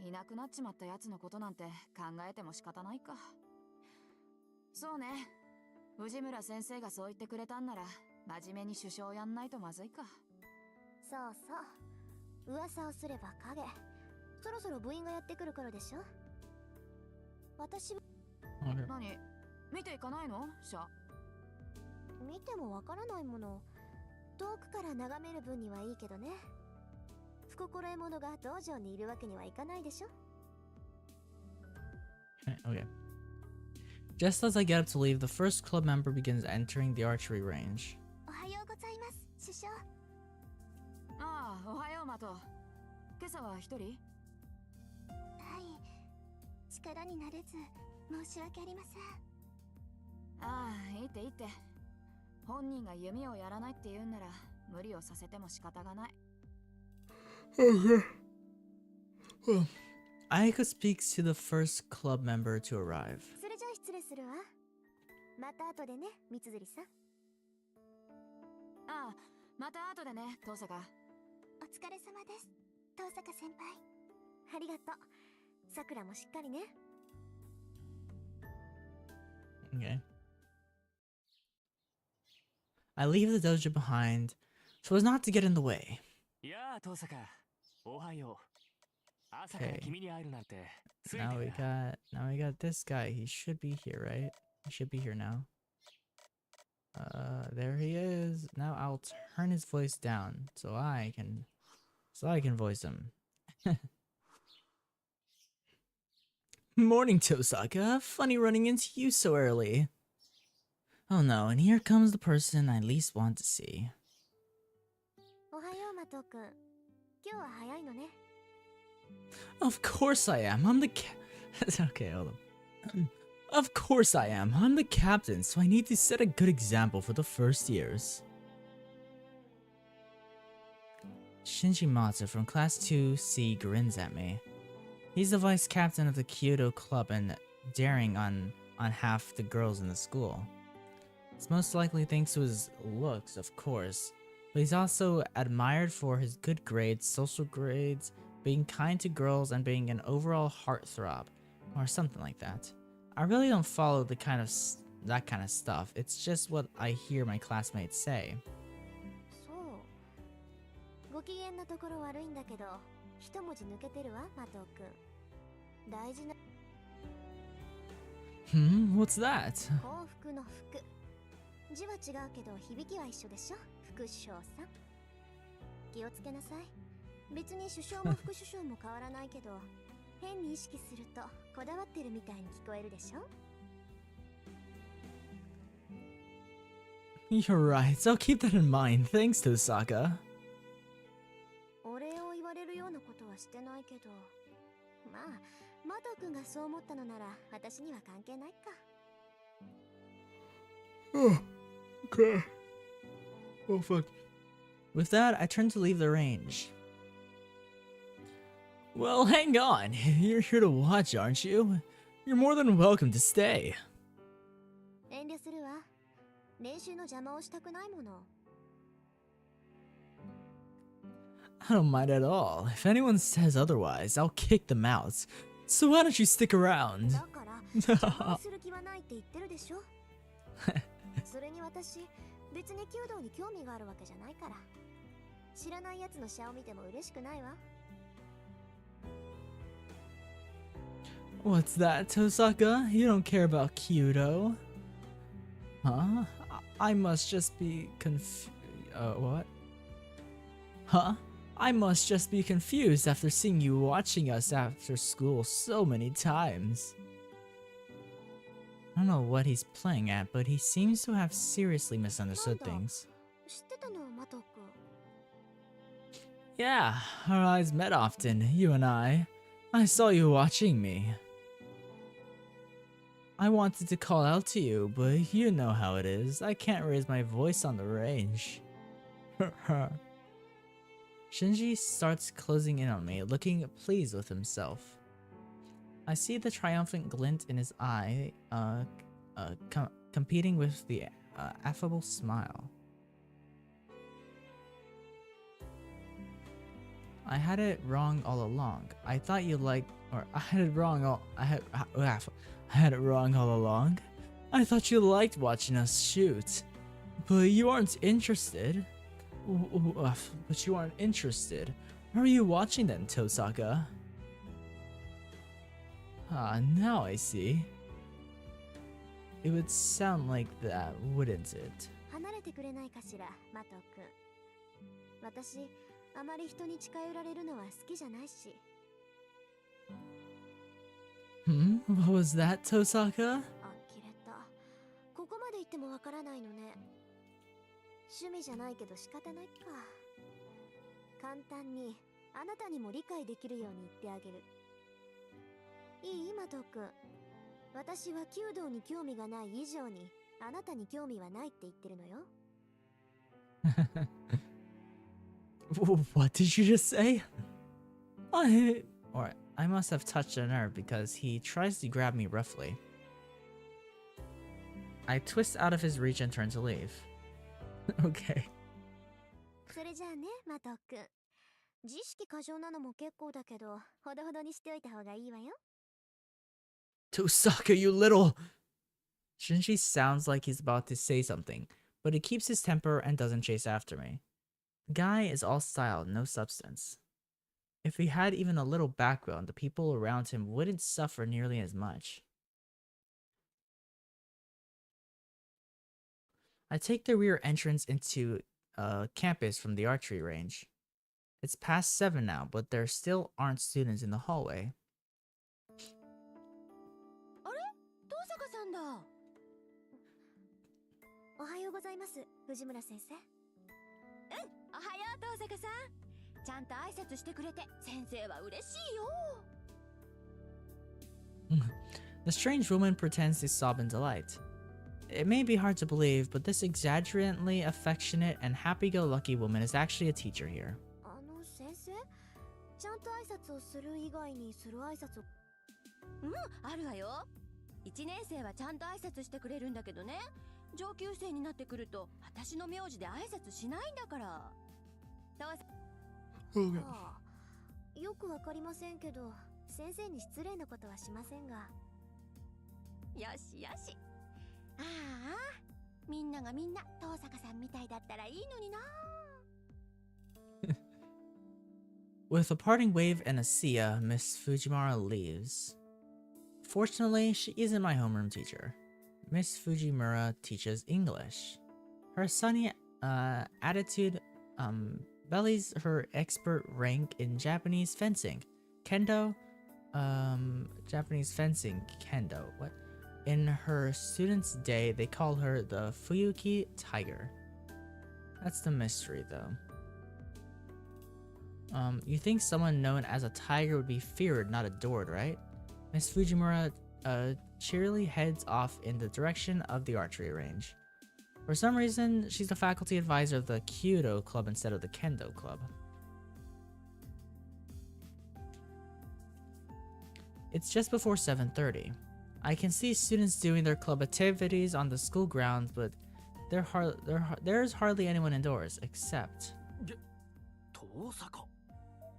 いなくなっちまったやつのことなんて考えても仕方ないか。そうね、藤村先生がそう言ってくれたんなら真面目に首相やんないとまずいか。そうそう、噂をすれば影。そろそろ部員がやってくる頃でしょ。私も Okay. 何見ていかないのシャ。見てもわからないもの。遠くから眺める分にはいいけどね。不心得者が道場にいるわけにはいかないでしょ。 Okay. Just as I get up to leave, the first club member begins entering the archery range. おはようございます、師匠。ああ、おはようマト。今朝は一人？はい、力になれず申し訳ありません。ああ、いいっていいって。本人が弓をやらないって言うんなら無理をさせても仕方がない。Okay. Well, Ayaka speaks to the first club member to arrive. それじゃあ失礼するわ。また後でね、三辻さん。ああ、また後でね、遠坂。お疲れ様です、遠坂先輩。ありがとう。さくらもしっかりね。 Okay. I leave the dojo behind so as not to get in the way. いやあ、遠坂。おはよう。朝から Okay. 君に会えるなんてついて Now る we な。 got this guy. He should be here, right? He should be here now. There he is. Now I'll turn his voice down so I can voice him. Morning, Tosaka. Funny running into you so early. Oh no, and here comes the person I least want to see. おはよう、マト君。今日は早いのね。 Of course I am. I'm the Okay, hold on. Of course I am. I'm the captain, so I need to set a good example for the first years. Shinji Matsu from Class 2C grins at me. He's the vice captain of the Kyoto club and daring on half the girls in the school. It's most likely thanks to his looks, of course, but he's also admired for his good grades, social grades, being kind to girls, and being an overall heartthrob, or something like that. I really don't follow that kind of stuff. It's just what I hear my classmates say. そう。ご機嫌なところ悪いんだけど、一文字抜けてるわ、マト君。大事な What's that? 幸福の福。字は違うけど響きは一緒でしょ、副首相さん。気をつけなさい。別に首相も副首相も変わらないけど、変に意識するとこだわってるみたいに聞こえるでしょ。 You're right. I'll keep that in mind. Thanks, Tosaka. お礼を言われるようなことはしてないけど、まあマト君がそう思ったのなら私には関係ないか。 Oh, okay. Oh, fuck. With that, I turn to leave the range. Well, hang on. You're here to watch, aren't you? You're more than welcome to stay. 遠慮するわ。練習の邪魔をしたくないもの。 I don't mind at all. If anyone says otherwise, I'll kick them out. So why don't you stick around? だから邪魔をする気はないって言ってるでしょ。それに私、別に弓道に興味があるわけじゃないから。知らないやつのシャを見ても嬉しくないわ。 What's that, Tosaka? You don't care about Kyudo? Huh? I must just be what? Huh? I must just be confused after seeing you watching us after school so many times. I don't know what he's playing at, but he seems to have seriously misunderstood things. 知ってたの、マト君。 Yeah, our eyes met often, you and I. I saw you watching me. I wanted to call out to you, but you know how it is. I can't raise my voice on the range. Shinji starts closing in on me, looking pleased with himself. I see the triumphant glint in his eye, competing with the affable smile. I had it wrong all along. I thought you liked, or I had it wrong I had it wrong all along. I thought you liked watching us shoot, but you aren't interested. But you aren't interested. Why are you watching then, Tosaka? Ah, now I see. It would sound like that, wouldn't it? 離れてくれないかしら、マト君。私、あまり人に近寄られるのは好きじゃないし。What was that, Tosaka? あきれた。ここまで言ってもわからないのね。趣味じゃないけど仕方ないか。簡単にあなたにも理解できるように言ってあげる。いい、マト君。私は弓道に興味がない以上にあなたに興味はないって言ってるのよ。What did you just say? Or I must have touched a nerve because he tries to grab me roughly. I twist out of his reach and turn to leave. Okay. それじゃあね、マト君。自意識過剰なのも結構だけど、ほどほどにしておいた方がいいわよ。Tosaka, you little... Shinji sounds like he's about to say something, but he keeps his temper and doesn't chase after me. The guy is all style, no substance. If he had even a little background, the people around him wouldn't suffer nearly as much. I take the rear entrance into campus from the archery range. It's past 7 now, but there still aren't students in the hallway. あれ、東坂さんだ。おはようございます、藤村先生。おはよう東坂さん。ちゃんと挨拶してくれて先生は嬉しいよ。The strange woman pretends to sob in delight. It may be hard to believe, but this exaggeratedly affectionate and happy-go-lucky woman is actually a teacher here. 先生、ちゃんと挨拶をする以外にする挨拶を。あるわよ。1年生はちゃんと挨拶してくれるんだけどね。上級生になってくると私の名字で挨拶しないんだから。ああ、よくわかりませんけど、先生に失礼なことはしませんが。よしよし。ああ、みんながみんな東坂さんみたいだったらいいのにな。With a parting wave and a see ya, Miss Fujimura leaves. Fortunately, she isn't my homeroom teacher. Miss Fujimura teaches English. Her sunny attitude belies her expert rank in Japanese fencing. Kendo? Japanese fencing. Kendo. What? In her students' day, they call her the Fuyuki Tiger. That's the mystery, though. You think someone known as a tiger would be feared, not adored, right? Miss Fujimura cheerily heads off in the direction of the archery range. For some reason, she's the faculty advisor of the Kyudo club instead of the Kendo club. It's just before 7:30. I can see students doing their club activities on the school grounds, but there's hardly anyone indoors, except...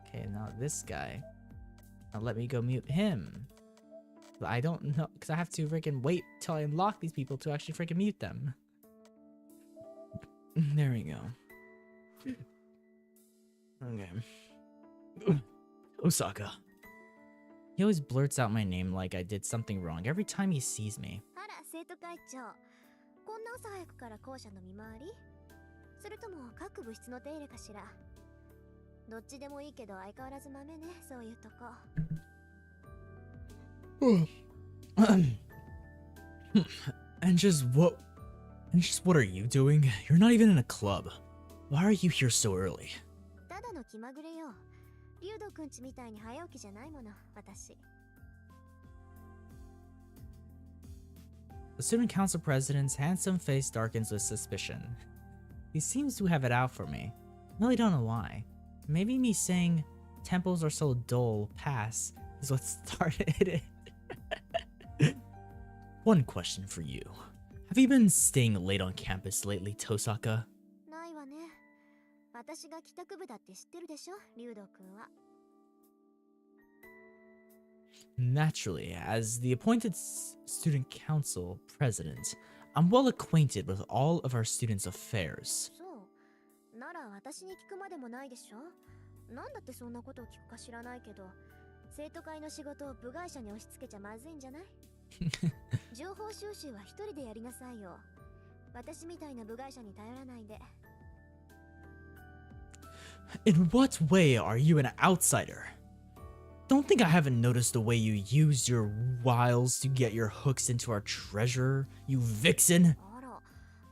Okay, now this guy. Now let me go mute him. But I don't know, because I have to freaking wait till I unlock these people to actually freaking mute them. There we go. Okay. Osaka. He always blurts out my name like I did something wrong every time he sees me. あら、生徒会長。こんな朝早くから校舎の見回り？それとも各部室の手入れかしら？どっちでもいいけど相変わらず豆ね、そういうとこ。And just what are you doing? You're not even in a club. Why are you here so early? ただの気まぐれよ。リュウドくんちみたいに早起きじゃないもの、私。The student council president's handsome face darkens with suspicion. He seems to have it out for me. I really don't know why. Maybe me saying temples are so dull pass is what started it. One question for you. Have you been staying late on campus lately, Tosaka? ないわね。私私が帰宅部だって知ってるでしょ、竜斗くんは。Naturally, as the appointed student council president, I'm well acquainted with all of our students' affairs. そう。なら私に聞くまでもないでしょ。なんだってそんなことを聞くか知らないけど、生徒会の仕事を部外者に押し付けちゃまずいんじゃない？情報収集は一人でやりなさいよ。私みたいな部外者に頼らないで。In what way are you an outsider? Don't think I haven't noticed the way you used your wiles to get your hooks into our treasure, you vixen. あら、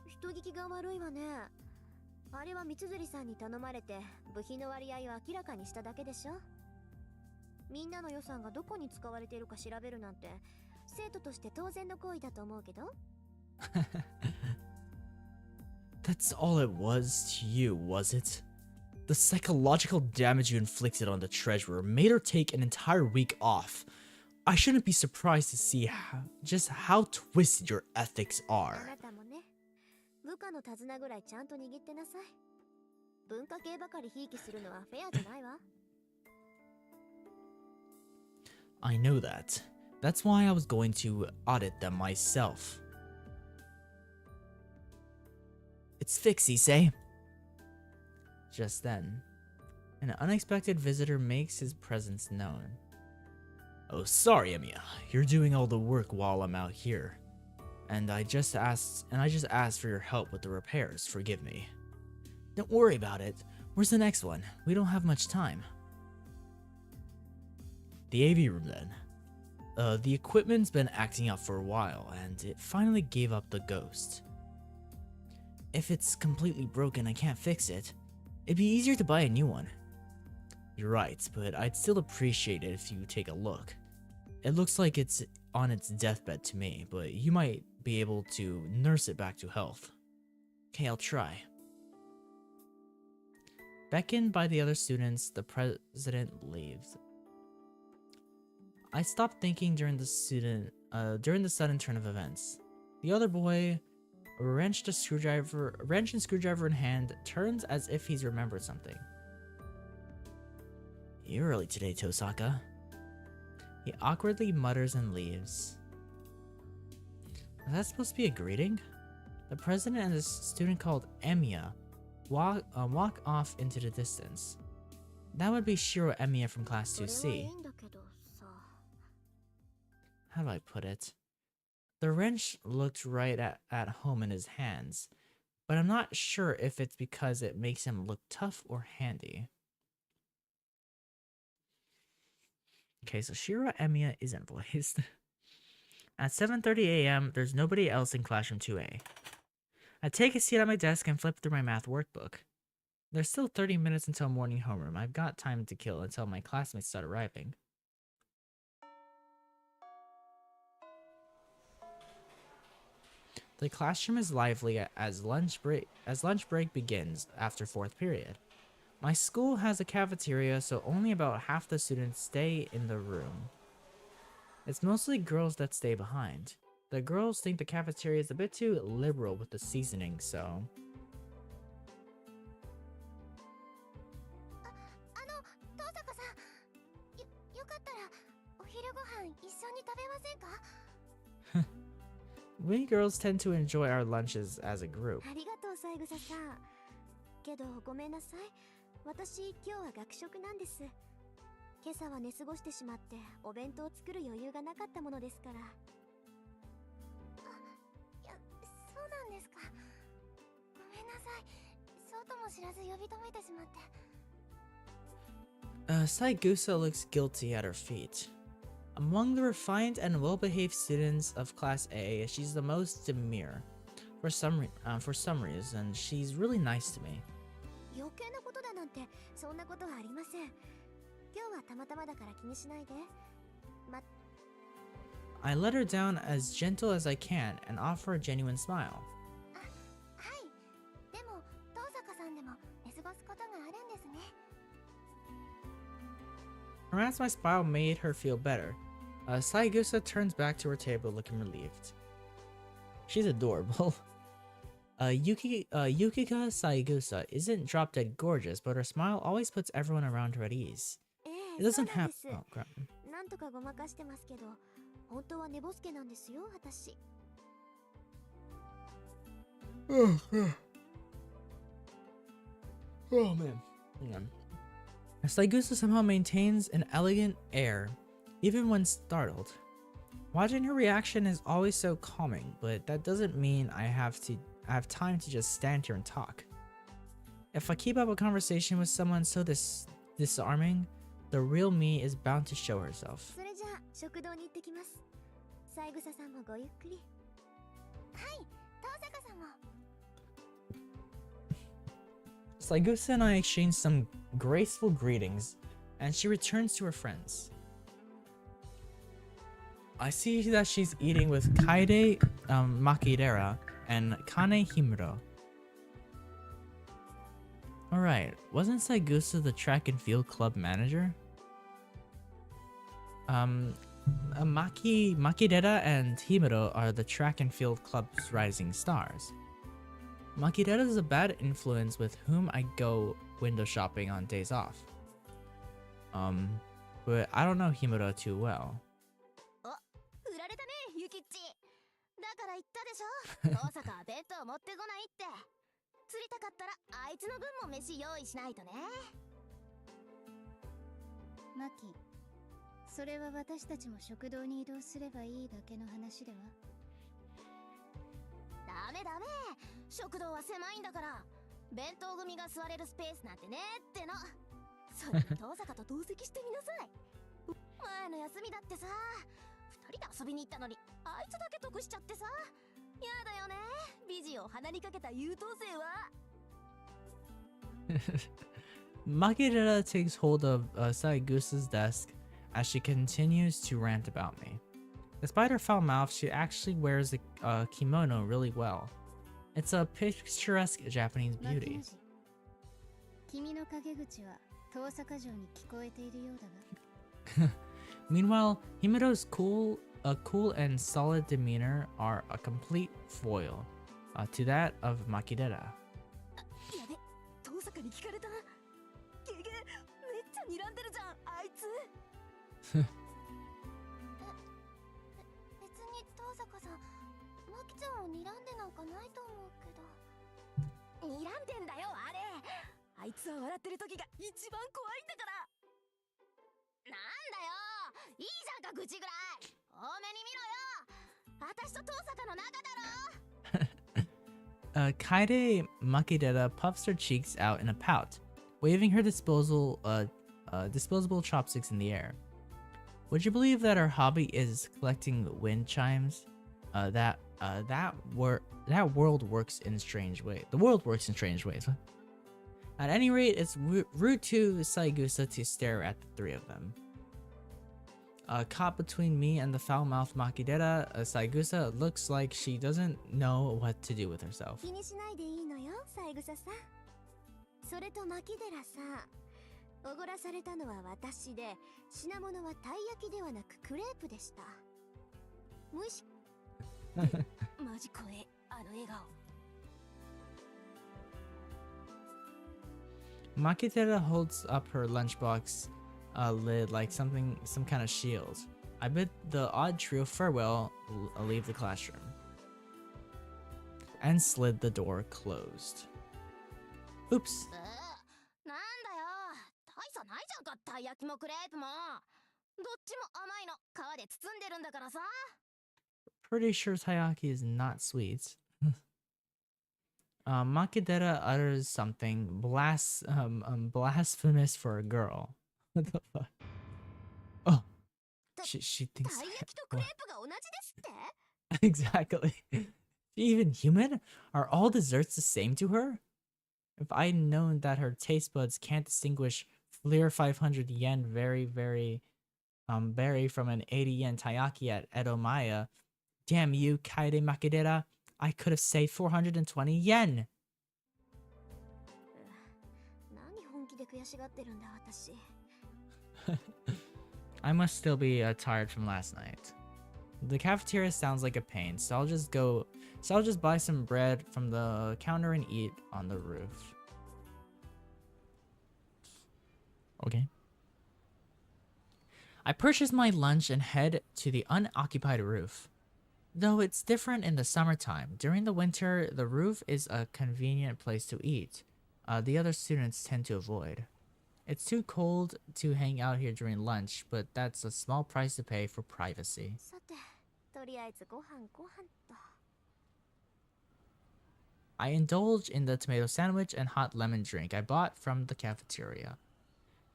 人聞きが悪いわね。あれは三辻さんに頼まれて部費の割合を明らかにしただけでしょ。みんなの予算がどこに使われているか調べるなんて生徒として当然の行為だと思うけど。That's all it was to you, was it? The psychological damage you inflicted on the treasurer made her take an entire week off. I shouldn't be surprised to see just how twisted your ethics あ are. なたもね、部下の手綱ぐらいちゃんと握ってなさい。文化系ばかりひいきするのはフェアじゃないわ。I know that. That's why I was going to audit them myself. It's Fixie, say? Just then, an unexpected visitor makes his presence known. Oh, sorry, Emiya. You're doing all the work while I'm out here. And I just asked for your help with the repairs. Forgive me. Don't worry about it. Where's the next one? We don't have much time. The AV room then. The equipment's been acting up for a while, and it finally gave up the ghost. If it's completely broken, I can't fix it. It'd be easier to buy a new one. You're right, but I'd still appreciate it if you take a look. It looks like it's on its deathbed to me, but you might be able to nurse it back to health. Okay, I'll try. Beckoned by the other students, the president leaves. I stopped thinking during the sudden turn of events. The other boy, a wrench and screwdriver in hand, turns as if he's remembered something. You're early today, Tosaka. He awkwardly mutters and leaves. Is that supposed to be a greeting? The president and the student called Emiya walk off into the distance. That would be Shiro Emiya from Class 2C. How do I put it? The wrench looked right at home in his hands, but I'm not sure if it's because it makes him look tough or handy. Okay, so Shiro Emiya isn't voiced. At 7:30 a.m., there's nobody else in Classroom 2A. I take a seat at my desk and flip through my math workbook. There's still 30 minutes until morning homeroom. I've got time to kill until my classmates start arriving. The classroom is lively as lunch break begins after 4th period. My school has a cafeteria, so only about half the students stay in the room. It's mostly girls that stay behind. The girls think the cafeteria is a bit too liberal with the seasoning, so... 東坂さん、よかったらお昼ご飯一緒に食べませんか？ We girls tend to enjoy our lunches as a group. ありがとう、三枝さん。けどごめんなさい。私今日は学食なんです。今朝は寝過ごしてしまってお弁当を作る余裕がなかったものですから。いや、そうなんですか。ごめんなさい。そうとも知らず呼び止めてしまって。Saigusa looks guilty at her feet. Among the refined and well-behaved students of Class A, she's the most demure. For some reason, she's really nice to me. 余計なことだなんてそんなことはありません。今日はたまたまだから気にしないで。I let her down as gentle as I can and offer a genuine smile. はい。でも東坂さんでも寝過ごすことがあるんですね。Perhaps my smile made her feel better. Saigusa turns back to her table looking relieved. She's adorable. Yukika Saigusa isn't drop dead gorgeous, but her smile always puts everyone around her at ease. え It え、そう doesn't なん have. です。 Oh crap. なんとかごまかしてますけど、本当は寝ぼすけなんですよ、私。Oh man. Hang on. Saigusa somehow maintains an elegant air, even when startled. Watching her reaction is always so calming, but that doesn't mean I have time to just stand here and talk. If I keep up a conversation with someone so disarming, the real me is bound to show herself. それじゃあ、食堂に行ってきます。三枝さんもごゆっくり。はい、遠坂さんも。Saigusa and I exchange some graceful greetings, and she returns to her friends. I see that she's eating with Kaede Makidera and Kane Himuro. Alright, wasn't Saigusa the track and field club manager? Makidera and Himuro are the track and field club's rising stars. Makidera is a bad influence with whom I go window shopping on days off. But I don't know Himuro too well. 売られたね、ゆきっち。だから言ったでしょ。大阪は弁当持ってこないって。釣りたかったらあいつの分も飯用意しないとね。マキ、それは私たちも食堂に移動すればいいだけの話では。ダメダメ。食堂は狭いんだから。弁当組が座れるスペースなんてねっての。それに遠坂と同席してみなさい。前の休みだってさ。二人で遊びに行ったのにあいつだけ得しちゃってさ。やだよね、美人を鼻にかけた優等生は。Makidera takes hold of Saigusa's desk as she continues to rant about me. Despite her foul mouth, she actually wears a kimono really well. It's a picturesque Japanese マキ beauty. ノジ、君の陰口は遠坂城に聞こえているようだが。Meanwhile, Himuro's cool and solid demeanor are a complete foil to that of Makidera. やべ、遠坂に聞かれた。ゲゲ、めっちゃ睨んでるじゃん、あいつ。別に遠坂さん、マキちゃんを睨んでなんかないと思うけど。睨んでんだよ、あれ。あいつは笑ってる時が一番怖いんだから。なんだよ、いいじゃんか、愚痴ぐらい。多めに見ろよ。私と遠坂の仲だろ。Kaede Makidera puffs her cheeks out in a pout, waving her disposable chopsticks in the air. Would you believe that her hobby is collecting wind chimes? That world works in strange ways. The world works in strange ways. At any rate, it's rude to Saigusa to stare at the three of them. Caught between me and the foul-mouthed Makidera, Saigusa looks like she doesn't know what to do with herself. 気にしないでいいのよ、三枝さん。それと牧寺さん、おごらされたのは私で、品物はたい焼きではなくクレープでした。もしマジ怖え、あの笑顔。Makidera holds up her lunchbox lid like some kind of shield. I bid the odd trio farewell, leave the classroom, and slid the door closed. Oops. なんだよ、大差ないじゃんか、たい焼きもクレープも。どっちも甘いの、皮で包んでるんだからさ。Pretty sure taiyaki is not sweet. Makidera utters something blasphemous for a girl. What the fuck? Oh, she た thinks. い焼きとクレープが同じですって。 Exactly. Even human? Are all desserts the same to her? If I'd known that her taste buds can't distinguish Fleer 500 yen berry from an 80 yen taiyaki at Edo Maya, damn you, Kaede Makidera, I could have saved 420 yen. 何本気で悔しがってるんだ、私。 I must still be tired from last night. The cafeteria sounds like a pain, so I'll just buy some bread from the counter and eat on the roof. Okay. I purchase my lunch and head to the unoccupied roof. Though it's different in the summertime, during the winter, the roof is a convenient place to eat. The other students tend to avoid. It's too cold to hang out here during lunch, but that's a small price to pay for privacy. さて、とりあえずご飯と。 I indulge in the tomato sandwich and hot lemon drink I bought from the cafeteria.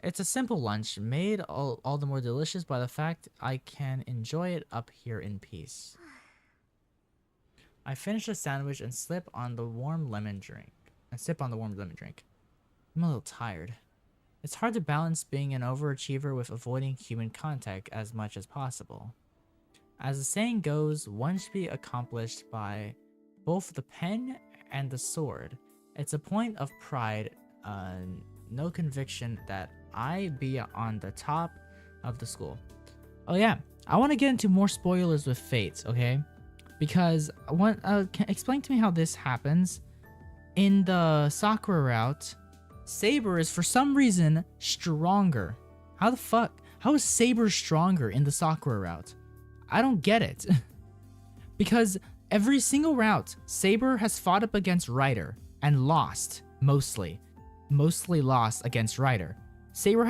It's a simple lunch, made all the more delicious by the fact I can enjoy it up here in peace. I finish the sandwich and sip on the warm lemon drink. I'm a little tired. It's hard to balance being an overachiever with avoiding human contact as much as possible. As the saying goes, one should be accomplished by both the pen and the sword. It's a point of pride, no conviction that I be on the top of the school. Oh yeah, I want to get into more spoilers with Fate, okay? Because explain to me how this happens. In the Sakura route, Saber is for some reason stronger. How the fuck? How is Saber stronger in the Sakura route? I don't get it. Because every single route, Saber has fought up against Ryder and lost, mostly lost against Ryder. Saber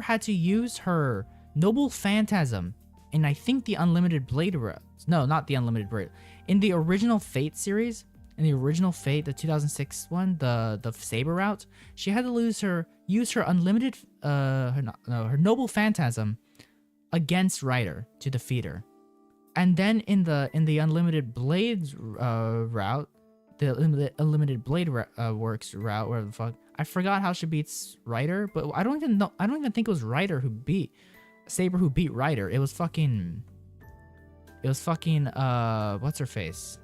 had to use her Noble Phantasm in, I think, the Unlimited Blade route. No, not the Unlimited Blade. In the original Fate series, in the original Fate, the 2006 one, the Saber route, she had to use her unlimited her Noble Phantasm against Ryder to defeat her. And then in the Unlimited Blades route, the Unlimited Blade Works route, where the fuck, I forgot how she beats Ryder, but I don't even think it was Ryder who beat Saber, who beat Ryder. It was fucking what's her face?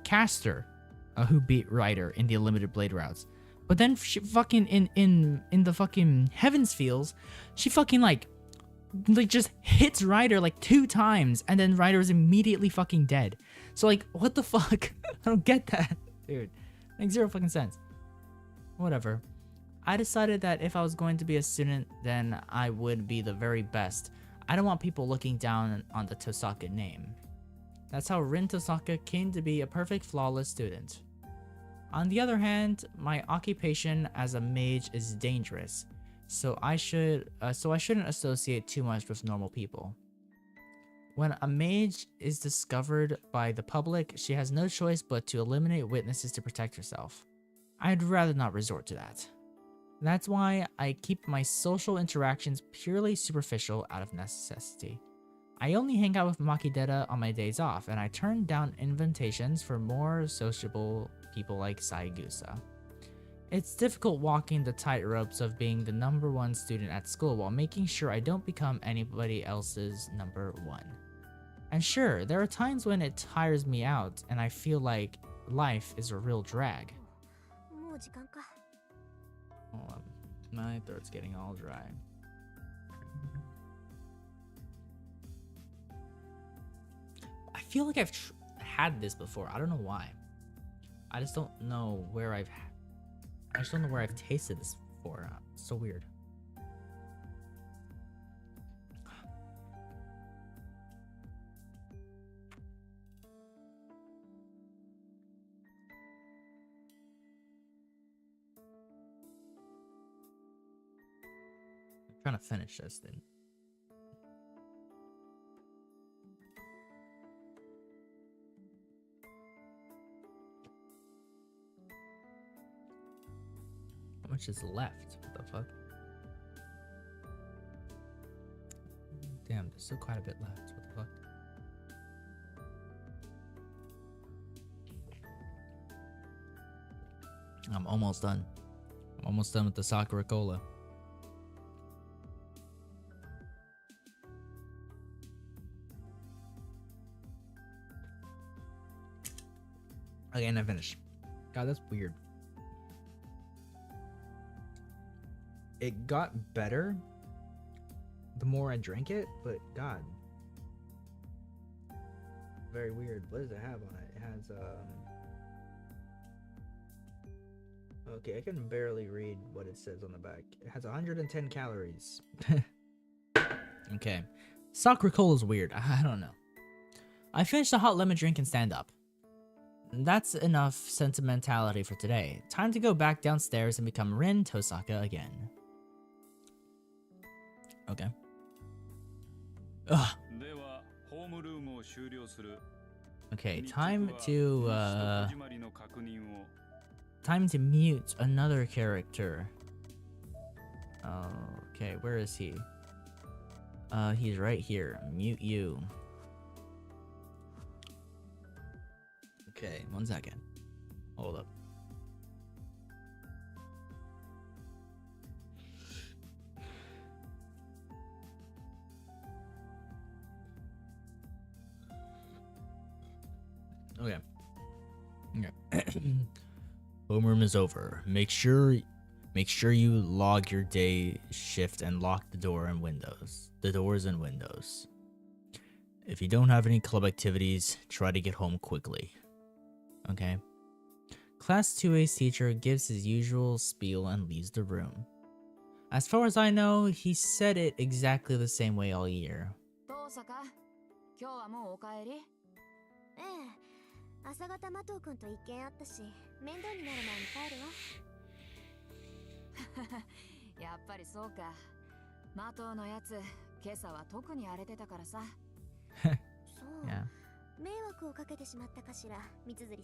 Caster, who beat Ryder in the Unlimited Blade routes. But then she fucking in the fucking Heaven's Fields, she fucking like just hits Ryder like 2 times, and then Ryder is immediately fucking dead. So like, what the fuck? I don't get that, dude. Makes zero fucking sense. Whatever. I decided that if I was going to be a student, then I would be the very best. I don't want people looking down on the Tosaka name. That's how Rin Tosaka came to be a perfect, flawless student. On the other hand, my occupation as a mage is dangerous, so I shouldn't associate too much with normal people. When a mage is discovered by the public, she has no choice but to eliminate witnesses to protect herself. I'd rather not resort to that. That's why I keep my social interactions purely superficial out of necessity. I only hang out with Makidera on my days off, and I turn down invitations for more sociable people like Saigusa. It's difficult walking the tightropes of being the #1 student at school while making sure I don't become anybody else's #1. And sure, there are times when it tires me out and I feel like life is a real drag. もう時間か。 Hold on. My throat's getting all dry. I feel like I've had this before. I don't know why. I just don't know where I've tasted this before. It's so weird. I'm trying to finish this thing. How much is left? What the fuck? Damn, there's still quite a bit left. What the fuck? I'm almost done. I'm almost done with the Sakura Cola. Okay, and I finished. God, that's weird. It got better the more I drink it, but God. Very weird. What does it have on it? It has okay, I can barely read what it says on the back. It has 110 calories. Okay. Sakura Cola is weird. I don't know. I finished a hot lemon drink and stand up. That's enough sentimentality for today. Time to go back downstairs and become Rin Tosaka again. Okay. Ugh. Okay, time to mute another character. Okay, where is he? He's right here. Mute you. Okay, 1 second. Hold up. Okay. Okay. Homeroom is over. Make sure you log your day shift and lock the doors and windows. If you don't have any club activities, try to get home quickly. Okay. Class 2A's teacher gives his usual spiel and leaves the room. As far as I know, he said it exactly the same way all year. 遠坂、今日はもうお帰り？ええ、朝方マトウ君と一見あったし、面倒になる前に帰るわ。やっぱりそうか。マトウのやつ、今朝は特に荒れてたからさ。そう。Yeah. 迷惑をかけてしまったかしら、三つり。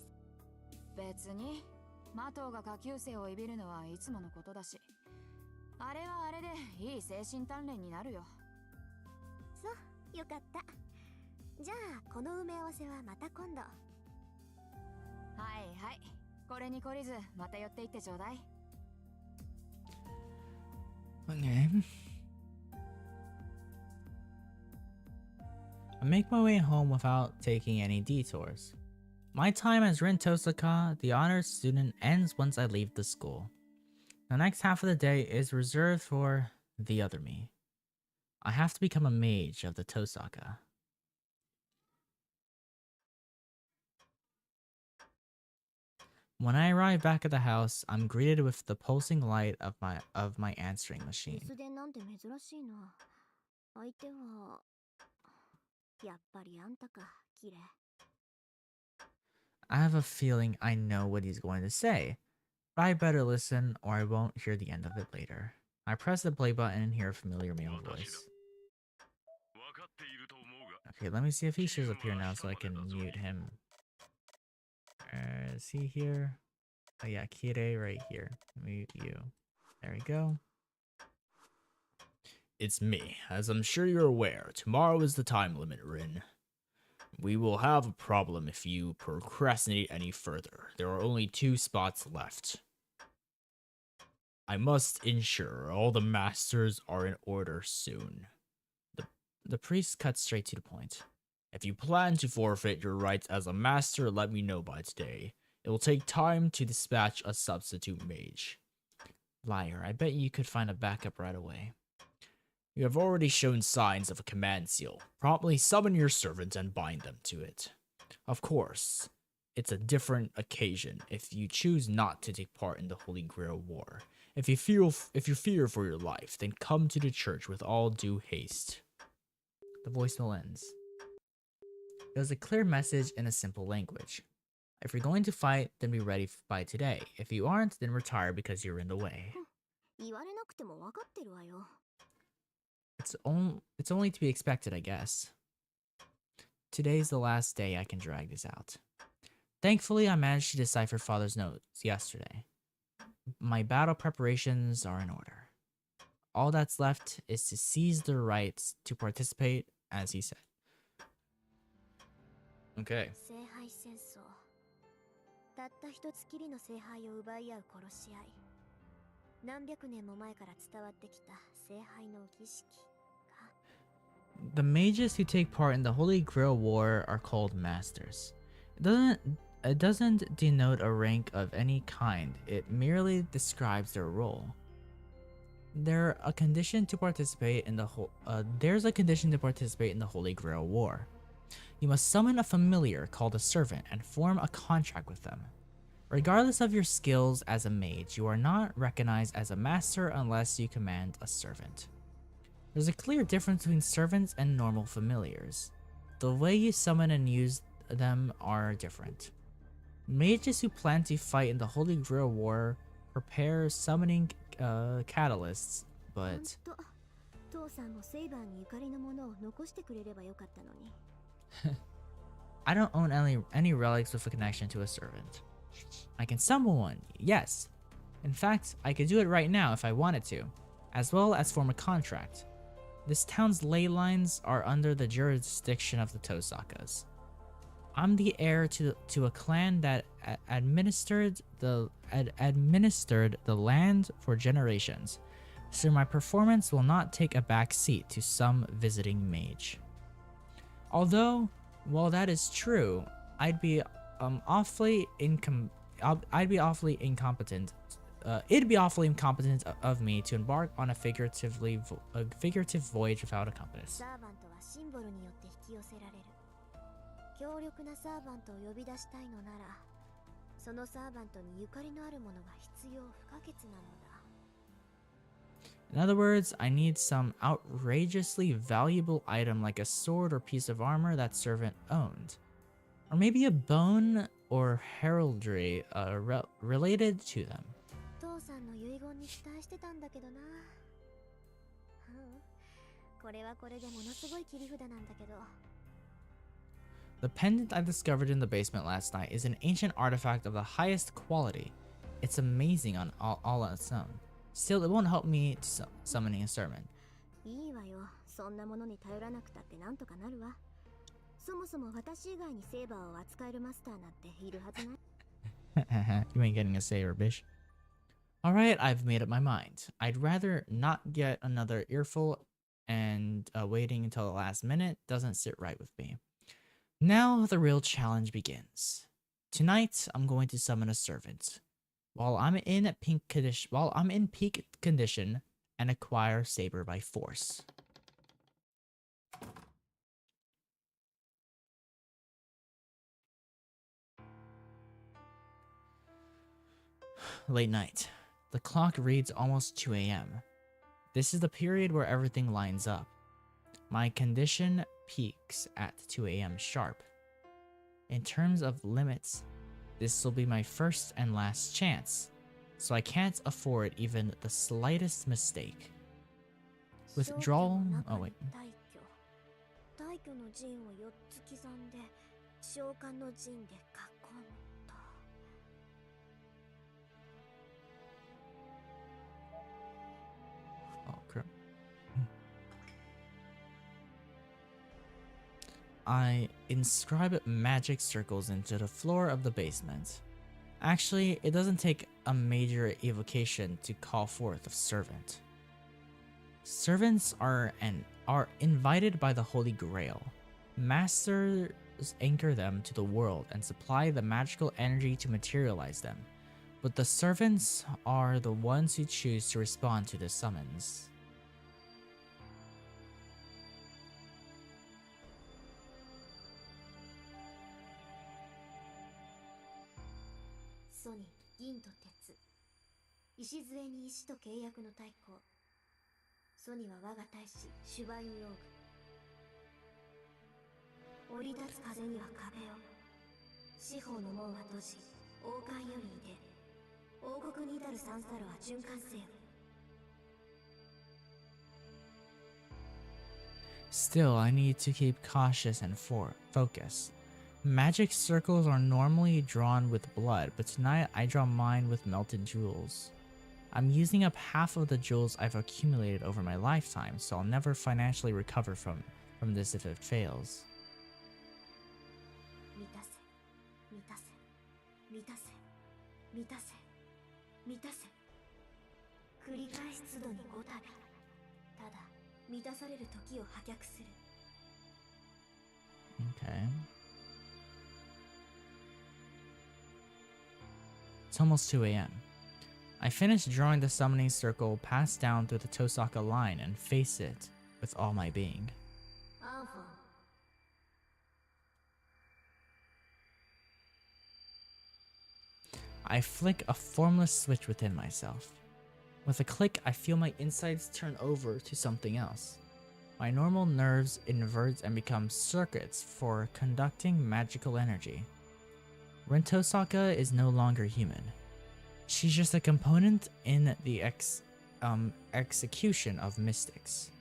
別に、マトウが下級生をいびるのはいつものことだし。あれはあれでいい精神鍛錬になるよ。そう、よかった。じゃあ、この埋め合わせはまた今度。はいはい。これに懲りず、また寄っていってちょうだい。Okay. I make my way home without taking any detours. My time as Rin Tosaka, the honors student, ends once I leave the school. The next half of the day is reserved for the other me. I have to become a mage of the Tosaka. When I arrive back at the house, I'm greeted with the pulsing light of my answering machine. 留守電なんて珍しいな。相手はやっぱりあんたか、キレ。I have a feeling I know what he's going to say, but I better listen or I won't hear the end of it later. I press the play button and hear a familiar male voice. Okay, let me see if he shows up here now so I can mute him. Is he here? Oh yeah, Kire right here. Mute you. There we go. It's me. As I'm sure you're aware, tomorrow is the time limit, Rin. We will have a problem if you procrastinate any further. There are only 2 spots left. I must ensure all the masters are in order soon. The priest cuts straight to the point. If you plan to forfeit your rights as a master, let me know by today. It will take time to dispatch a substitute mage. Liar, I bet you could find a backup right away. You have already shown signs of a command seal. Promptly summon your servants and bind them to it. Of course, it's a different occasion if you choose not to take part in the Holy Grail War. If you fear for your life, then come to the church with all due haste. The voicemail ends. It was a clear message in a simple language. If you're going to fight, then be ready by today. If you aren't, then retire because you're in the way. 言われなくても分かってるわよ。It's only to be expected, I guess. Today's the last day I can drag this out. Thankfully, I managed to decipher Father's notes yesterday. My battle preparations are in order. All that's left is to seize the rights to participate, as he said. Okay. 聖杯戦争。たった一つきりの聖杯を奪い合う殺し合い。何百年も前から伝わってきた聖杯の儀式か。The mages who take part in the Holy Grail War are called masters. It doesn't denote a rank of any kind. It merely describes their role. There's a condition to participate in the Holy Grail War. You must summon a familiar called a servant and form a contract with them. Regardless of your skills as a mage, you are not recognized as a master unless you command a servant. There's a clear difference between servants and normal familiars. The way you summon and use them are different. Mages who plan to fight in the Holy Grail War prepare summoning catalysts, ほん but と父さんもセイバーにゆかりのものを残してくれればよかったのに。 I don't own any relics with a connection to a servant. I can summon one, yes. In fact, I could do it right now if I wanted to, as well as form a contract. This town's ley lines are under the jurisdiction of the Tosakas. I'm the heir to a clan that administered the land for generations, so my performance will not take a back seat to some visiting mage. Although, while that is true, I'd be awfully incompetent. It'd be awfully incompetent of me to embark on a figurative voyage without a compass. サーバントはシンボルによって引き寄せられる。強力なサーバントを呼び出したいのなら、そのサーバントにゆかりのあるものが必要不可欠なのだ。 In other words, I need some outrageously valuable item like a sword or piece of armor that servant owned. Or maybe a bone or heraldry related to them. 父さんの遺言に期待してたんだけどな。これはこれでものすごい切り札なんだけど。 The pendant I discovered in the basement last night is an ancient artifact of the highest quality. It's amazing on all on its own. Still, it won't help me to summoning a servant. いいわよ。そんなものに頼らなくたってなんとかなるわ。そもそも私以外にセーバーを扱えるマスターなんているはずない。You ain't getting a saber, bish. Alright, I've made up my mind. I'd rather not get another earful, and waiting until the last minute doesn't sit right with me. Now the real challenge begins. Tonight, I'm going to summon a servant. While I'm in peak condition, and acquire saber by force. Late night. The clock reads almost 2 a.m. This is the period where everything lines up. My condition peaks at 2 a.m. sharp. In terms of limits, this will be my first and last chance, so I can't afford even the slightest mistake. Withdrawal. Oh, wait. 大挙の陣を4つ刻んで召喚の陣で囲んだ。 Oh, crap. I inscribe magic circles into the floor of the basement. Actually, it doesn't take a major evocation to call forth a servant. Servants are invited by the Holy Grail. Masters anchor them to the world and supply the magical energy to materialize them. But the servants are the ones who choose to respond to the summons. Sony 銀と鉄、礎に石と契約の太鼓。ソニは我が大使シュバインヨーグ。降り立つ風には壁を。四方の門は閉じ、王冠より出。王国に至る三サロは循環せよ。 Still, I need to keep cautious and focus. Magic circles are normally drawn with blood, but tonight I draw mine with melted jewels. I'm using up half of the jewels I've accumulated over my lifetime, so I'll never financially recover from this if it fails. 満たせ、満たせ、満たせ、満たせ、満たせ。繰り返し都度に5度。ただ、満たされる時を破却する。 Okay. It's almost 2 a.m. I finish drawing the summoning circle, pass down through the Tosaka line, and face it with all my being. アンフォン I flick a formless switch within myself. With a click, I feel my insides turn over to something else. My normal nerves invert and become circuits for conducting magical energy. Rin Tosaka is no longer human. She's just a component in the execution of mystics.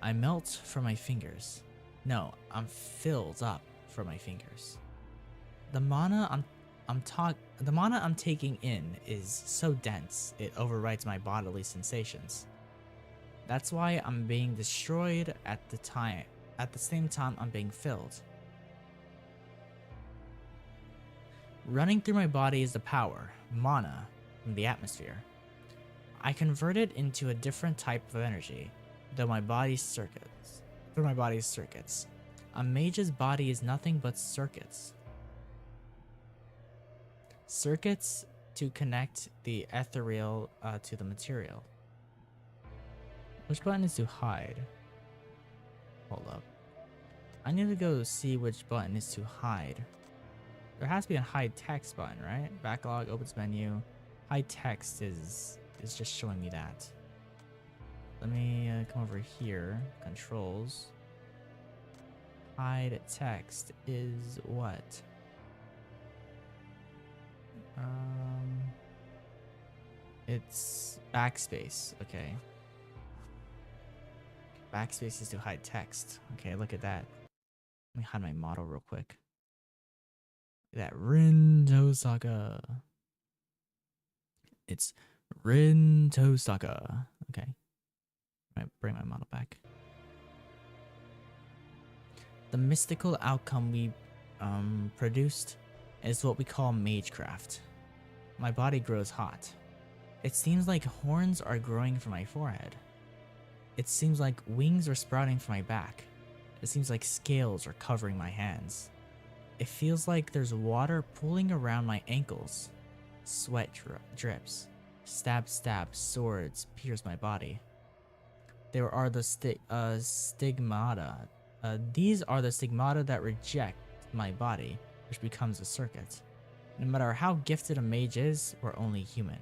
I melt from my fingers. No, I'm filled up from my fingers. The mana I'm taking in is so dense it overrides my bodily sensations. That's why I'm being destroyed at the same time I'm being filled. Running through my body is the power, mana, from the atmosphere. I convert it into a different type of energy, through my body's circuits. A mage's body is nothing but circuits. Circuits to connect the ethereal to the material. Which button is to hide? Hold up. I need to go see which button is to hide. There has to be a hide text button, right? Backlog opens menu. Hide text is just showing me that. Let me come over here. Controls. Hide text is what? It's backspace. Okay. Backspace is to hide text. Okay, look at that. Let me hide my model real quick. Look at that Rin Tosaka. It's Rin Tosaka. Okay. Right, bring my model back. The mystical outcome we produced is what we call magecraft. My body grows hot. It seems like horns are growing from my forehead. It seems like wings are sprouting from my back. It seems like scales are covering my hands. It feels like there's water pooling around my ankles. Sweat drips. Stab, swords pierce my body. There are the stigmata. These are the stigmata that reject my body, which becomes a circuit. No matter how gifted a mage is, we're only human.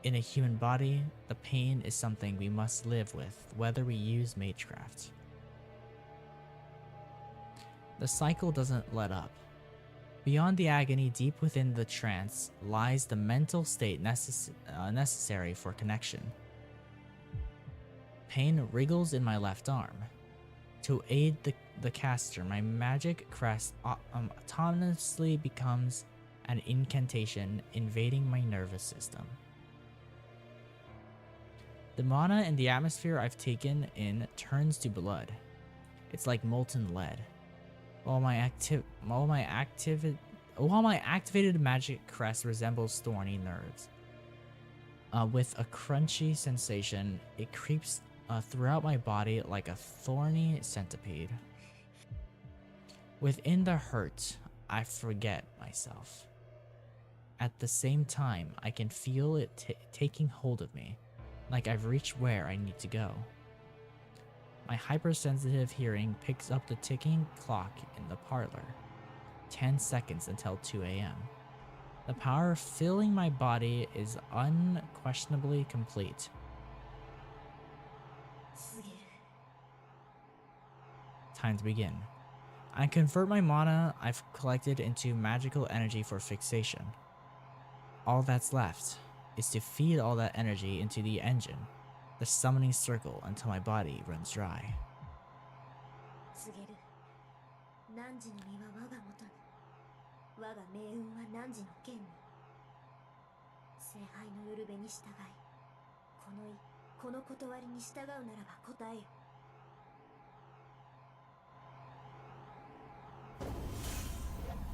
In a human body, the pain is something we must live with, whether we use magecraft. The cycle doesn't let up. Beyond the agony, deep within the trance, lies the mental state necessary for connection. Pain wriggles in my left arm. To aid the caster, my magic crest autonomously becomes an incantation invading my nervous system. The mana in the atmosphere I've taken in turns to blood. It's like molten lead. While my activated magic crest resembles thorny nerves. With a crunchy sensation, it creeps throughout my body like a thorny centipede. Within the hurt, I forget myself. At the same time, I can feel it taking hold of me, like I've reached where I need to go. My hypersensitive hearing picks up the ticking clock in the parlor. 10 seconds until 2 a.m. The power filling my body is unquestionably complete. Time to begin. I convert my mana I've collected into magical energy for fixation. All that's left is to feed all that energy into the engine, the summoning circle, until my body runs dry. 告げる。汝の身は我が元に。我が命運は汝の剣に。聖杯のウルベに従い、この断りに従うならば答えよ。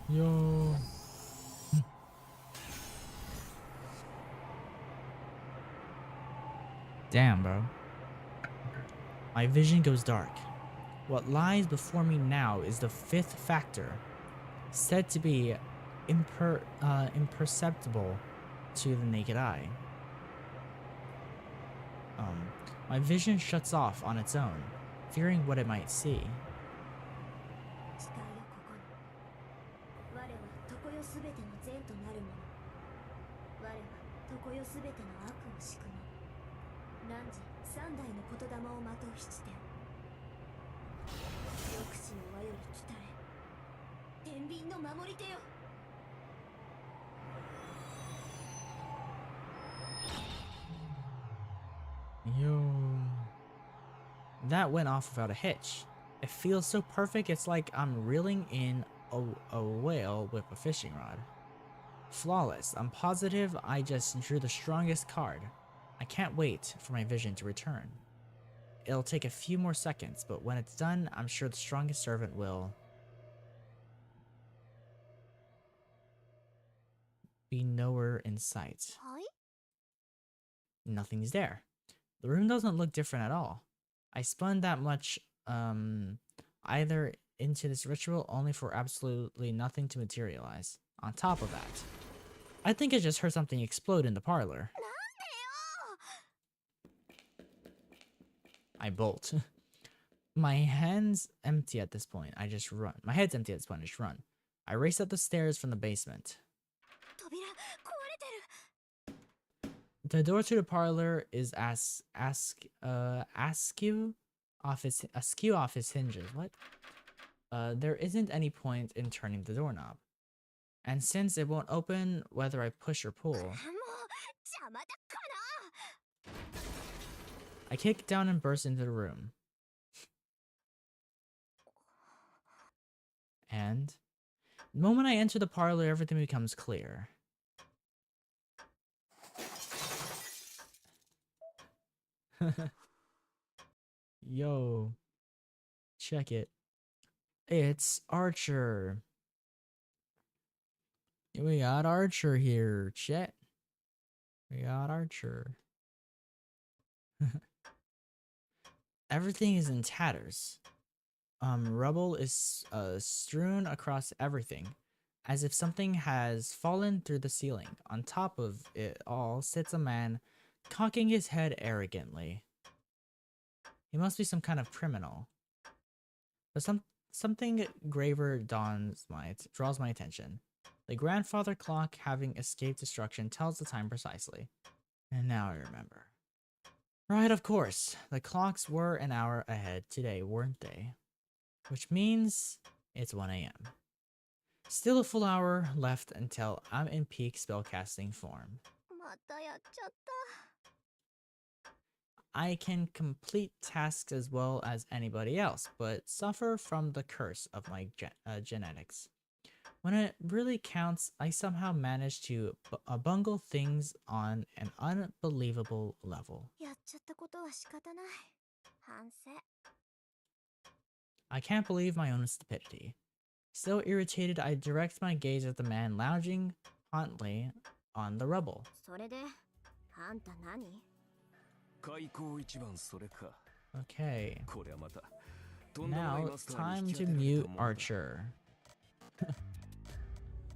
Yo. Damn, bro. My vision goes dark. What lies before me now is the fifth factor, said to be imperceptible to the naked eye. My vision shuts off on its own, fearing what it might see. 誓いよここに。我は常世すべての善となるもの。我は常世すべての悪を敷くもの。汝三代の言霊をまとう七天。抑止の輪より来たれ。天秤の守り手よ。Yo. That went off without a hitch. It feels so perfect, it's like I'm reeling in a whale with a fishing rod. Flawless. I'm positive I just drew the strongest card. I can't wait for my vision to return. It'll take a few more seconds, but when it's done, I'm sure the strongest servant will be nowhere in sight. はい。 Nothing's there. The room doesn't look different at all. I spun that much either into this ritual only for absolutely nothing to materialize. On top of that, I think I just heard something explode in the parlor. I bolt. My hand's empty at this point. I just run. My head's empty at this point. I just run. I race up the stairs from the basement. 扉壊れてる。 The door to the parlor is askew off its hinges. What? There isn't any point in turning the doorknob. And since it won't open whether I push or pull, もう邪魔だかな。 I kick down and burst into the room. And the moment I enter the parlor, everything becomes clear. Yo, check it. It's Archer. We got Archer here, chat. We got Archer. Everything is in tatters. Rubble is strewn across everything, as if something has fallen through the ceiling. On top of it all sits a man, cocking his head arrogantly. He must be some kind of criminal. But something graver draws my attention. The grandfather clock, having escaped destruction, tells the time precisely. And now I remember. Right, of course. The clocks were an hour ahead today, weren't they? Which means it's 1 a.m. Still a full hour left until I'm in peak spellcasting form. またやっちゃった。 I can complete tasks as well as anybody else, but suffer from the curse of my genetics. When it really counts, I somehow manage to bungle things on an unbelievable level. やっちゃったことは仕方ない。反省。 I can't believe my own stupidity. Still irritated, I direct my gaze at the man lounging hauntly on the rubble. それで、あんた何？ 開口一番それか。 Okay, これはまた。とんでもない now マ it's スター time に to 引き当てられ mute たもんだ。 Archer.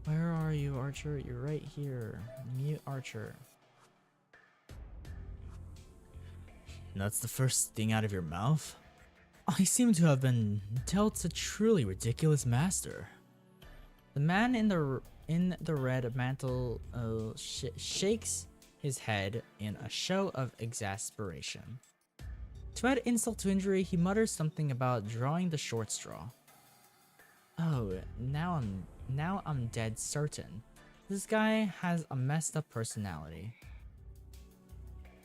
Where are you, Archer? You're right here. Mute Archer. That's the first thing out of your mouth? I seem to have been dealt a truly ridiculous master. The man in the red mantle shakes his head in a show of exasperation. To add insult to injury, he mutters something about drawing the short straw. Oh, now I'm dead certain. This guy has a messed up personality.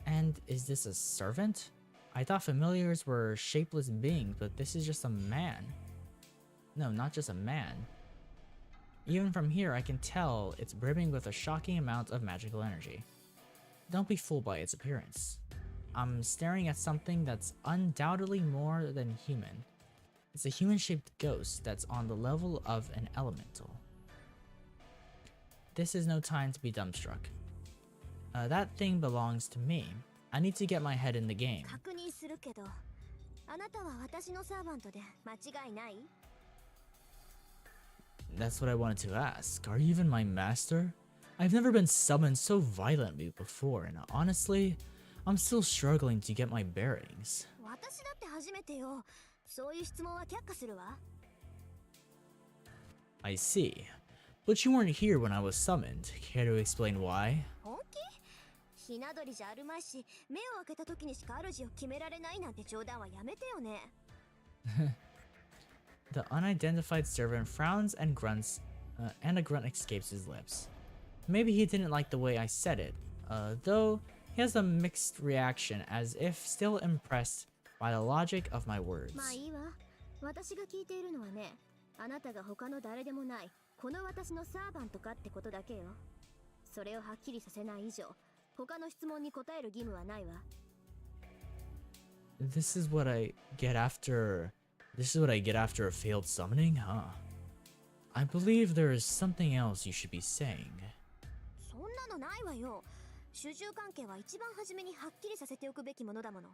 And is this a servant? I thought familiars were shapeless beings, but this is just a man. No, not just a man. Even from here, I can tell it's brimming with a shocking amount of magical energy. Don't be fooled by its appearance. I'm staring at something that's undoubtedly more than human. It's a human-shaped ghost that's on the level of an elemental. This is no time to be dumbstruck. That thing belongs to me. I need to get my head in the game. 確認するけど、あなたは私のサーバントで間違いない？ That's what I wanted to ask. Are you even my master? I've never been summoned so violently before, and honestly, I'm still struggling to get my bearings. 私だって初めてよ。そういう質問は却下するわ。 I see. But you weren't here when I was summoned. Care to explain why? 本気？ひな鳥じゃあるまいし、目を開けた時にしか主を決められないなんて冗談はやめてよね。The unidentified servant frowns and grunts, and a grunt escapes his lips. Maybe he didn't like the way I said it, though he has a mixed reaction as if still impressed by the logic of my words. まあいいわ。私が聞いているのはね、あなたが他の誰でもない、この私のサーバントかってことだけよ。それをはっきりさせない以上、他の質問に答える義務はないわ。This is what I get after a failed summoning, huh? I believe there is something else you should be saying. そんなのないわよ。主従関係は一番初めにはっきりさせておくべきものだもの。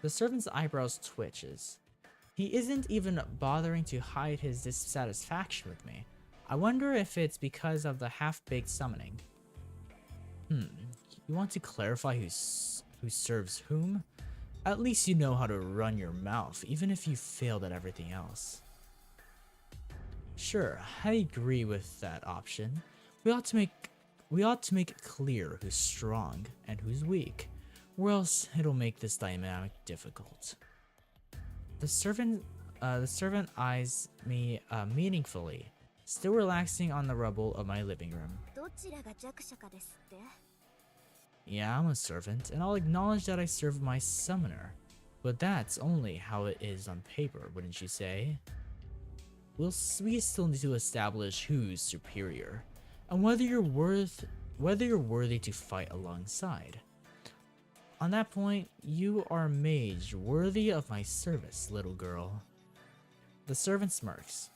The servant's eyebrows twitches. He isn't even bothering to hide his dissatisfaction with me. I wonder if it's because of the half-baked summoning. You want to clarify who serves whom? At least you know how to run your mouth, even if you failed at everything else. Sure, I agree with that option. We ought to make it clear who's strong and who's weak, or else it'll make this dynamic difficult. The servant eyes me meaningfully, still relaxing on the rubble of my living room. どちらが弱者かですって？ Yeah, I'm a servant, and I'll acknowledge that I serve my summoner. But that's only how it is on paper, wouldn't you say? We still need to establish who's superior, and whether you're worthy to fight alongside. On that point, you are a mage worthy of my service, little girl. The servant smirks.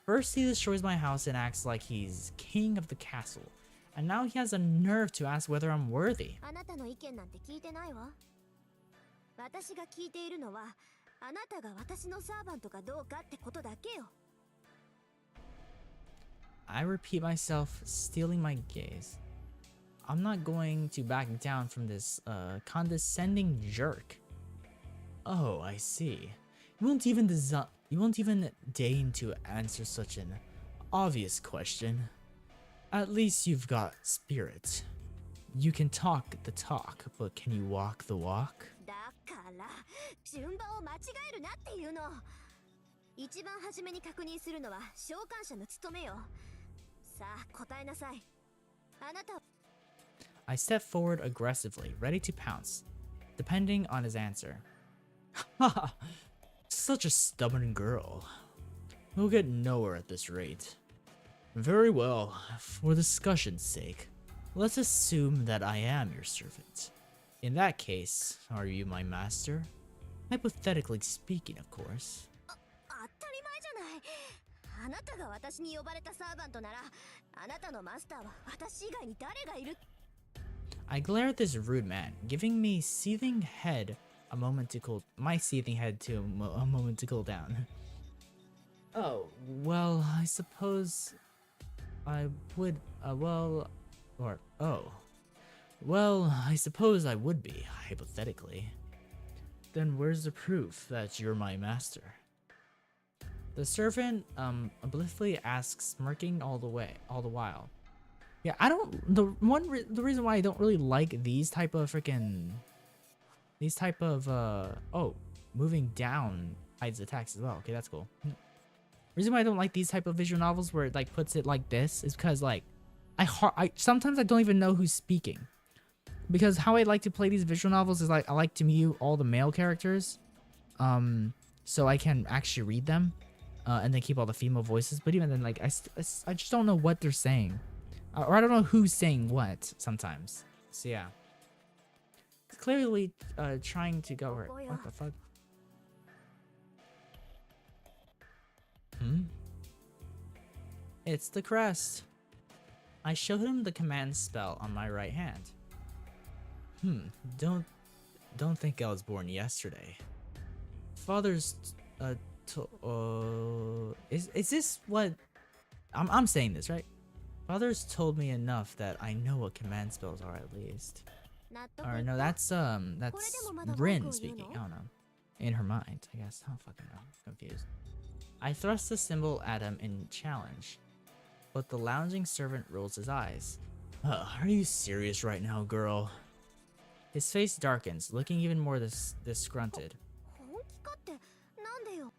First he destroys my house and acts like he's king of the castle, and now he has a nerve to ask whether I'm worthy. あなたの意見なんて聞いてないわ。私が聞いているのは、あなたが私のサーバントかどうかってことだけよ。I repeat myself, stealing my gaze. I'm not going to back down from this condescending jerk. Oh, I see. You won't even deign to answer such an obvious question. At least you've got spirit. You can talk the talk, but can you walk the walk? だから順番を間違えるなっていうの。一番初めに確認するのは召喚者の務めよ。さあ答えなさい。あなた。 I step forward aggressively, ready to pounce, depending on his answer. Haha, such a stubborn girl. We'll get nowhere at this rate. Very well, for discussion's sake, let's assume that I am your servant. In that case, are you my master? Hypothetically speaking, of course. 当たり前じゃない。あなたが私に呼ばれたサーバントなら、あなたのマスターは私以外に誰がいる？ I glare at this rude man, giving me seething head a moment to cool down. Oh, well, I suppose I would, I suppose I would be, hypothetically. Then where's the proof that you're my master? The servant, obliviously asks, smirking all the while. Yeah, the reason why I don't really like these type of moving down hides attacks as well. Okay, that's cool. Reason why I don't like these type of visual novels where it like puts it like this is because like I sometimes I don't even know who's speaking, because how I like to play these visual novels is like I like to mute all the male characters, so I can actually read them, and then keep all the female voices. But even then, like I just don't know what they're saying. Or I don't know who's saying what sometimes. So yeah. It's clearly trying to go right. What the fuck? It's the crest. I showed him the command spell on my right hand. Don't think I was born yesterday. Father's is this what I'm saying this right? Father's told me enough that I know what command spells are at least. 納得 Or いっ no, た that's Rin speaking. I don't know. In her mind, I guess. I don't fucking know. I'm confused. I thrust the symbol at him in challenge, but the lounging servant rolls his eyes. Are you serious right now, girl? His face darkens, looking even more disgruntled. 本気かってなんでよ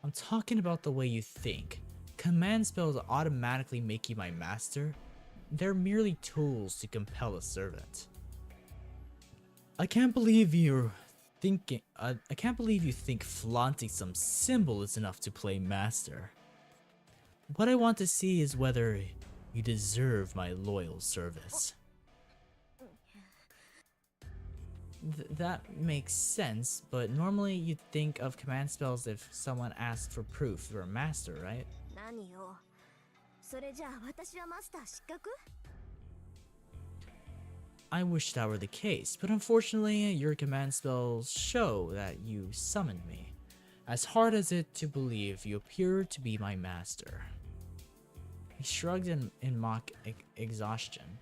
I'm talking about the way you think. Command spells automatically make you my master. They're merely tools to compel a servant. I can't believe you think flaunting some symbol is enough to play master. What I want to see is whether you deserve my loyal service. That makes sense, but normally you'd think of command spells if someone asked for proof you're a master, right? 何よそれじゃあ私はマスター失格 I wish that were the case, but unfortunately your command spells show that you summoned me. As hard as it to believe, you appear to be my master. He shrugged in mock exhaustion.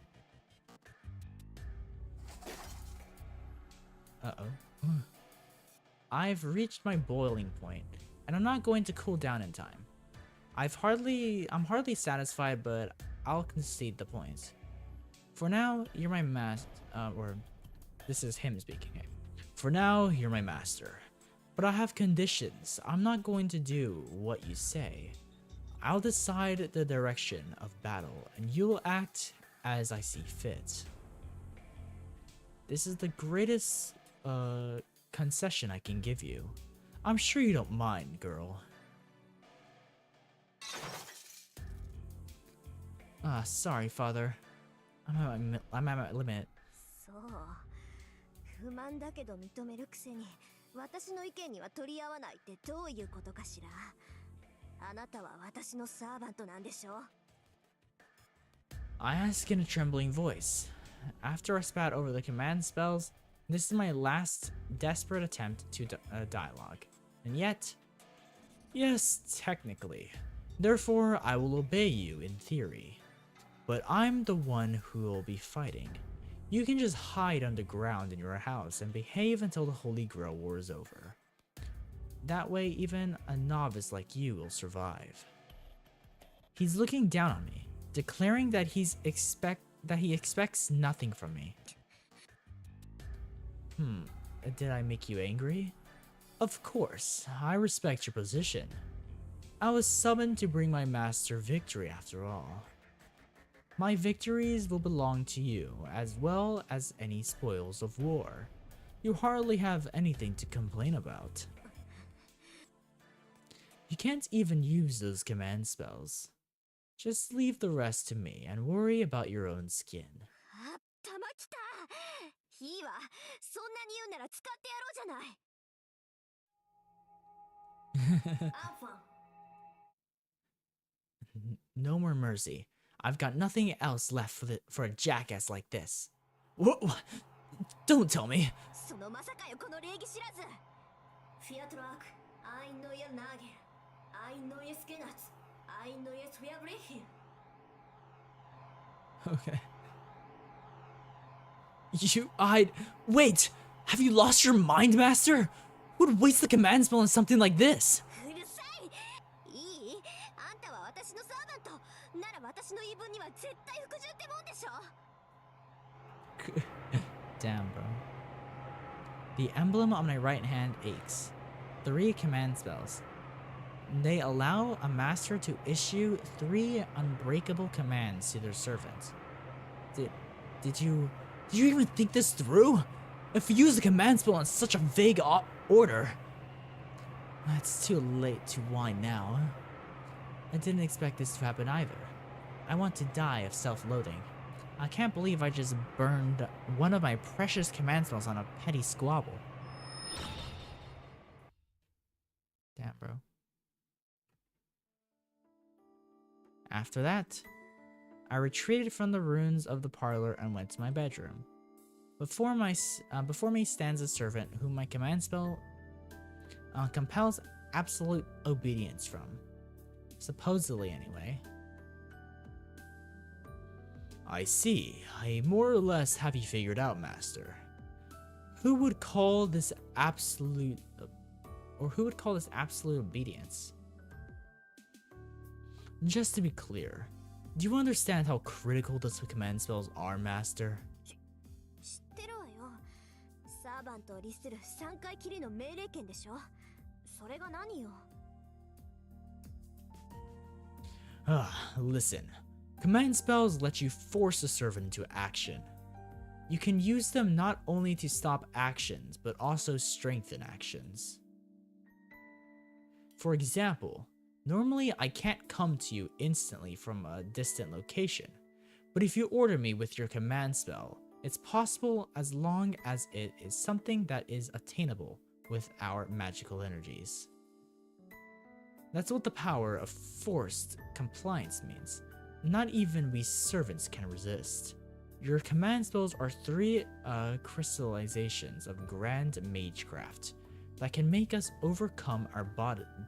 Uh-oh. I've reached my boiling point, and I'm not going to cool down in time. I'm hardly satisfied, but I'll concede the points. For now, you're my this is him speaking. For now, you're my master. But I have conditions. I'm not going to do what you say. I'll decide the direction of battle, and you'll act as I see fit. This is the greatest concession I can give you. I'm sure you don't mind, girl. Sorry, father. I'm at my limit. そう不満だけど認めるくせに私の意見には取り合わないってどういうことかしらあなたは私のサーバントなんでしょ I ask in a trembling voice. After I spat over the command spells, this is my last desperate attempt to dialogue. And yet, yes, technically. Therefore, I will obey you in theory. But I'm the one who will be fighting. You can just hide underground in your house and behave until the Holy Grail War is over. That way, even a novice like you will survive. He's looking down on me, declaring that he expects nothing from me. Did I make you angry? Of course, I respect your position. I was summoned to bring my master victory after all. My victories will belong to you, as well as any spoils of war. You hardly have anything to complain about. You can't even use those command spells. Just leave the rest to me and worry about your own skin. あったまきたいいわそんなに言うなら使ってやろうじゃないアンファン No more mercy. I've got nothing else left for a jackass like this. What? Don't tell me. そのまさかよこの礼儀知らずフィアトラークアイノイエナーゲルアイノイエスケナツアイノイエスフィアブレヒル Okay. Wait! Have you lost your mind, Master? Who would waste the command spell on something like this? うるさいいいあんたは私のサーバントなら私の言い分には絶対服従ってもんでしょ Damn, bro. The emblem on my right hand aches. 3 command spells. They allow a master to issue 3 unbreakable commands to their servants. Did you even think this through? If you use the command spell in such a vague order, it's too late to whine now. I didn't expect this to happen either. I want to die of self-loathing. I can't believe I just burned one of my precious command spells on a petty squabble. Damn, bro. After that, I retreated from the ruins of the parlor and went to my bedroom. Before me stands a servant whom my command spell compels absolute obedience from. Supposedly, anyway. I see. I more or less have you figured out, Master. Who would call this absolute... or who would call this absolute obedience? Just to be clear, do you understand how critical the command spells are, Master? 知ってるわよ。サーバントを律する3回きりの命令権でしょ。それが何よ。Listen. Command spells let you force a servant into action. You can use them not only to stop actions, but also strengthen actions. For example, normally I can't come to you instantly from a distant location, but if you order me with your command spell, it's possible as long as it is something that is attainable with our magical energies. That's what the power of forced compliance means. Not even we servants can resist. Your command spells are 3 crystallizations of grand magecraft that can make us overcome our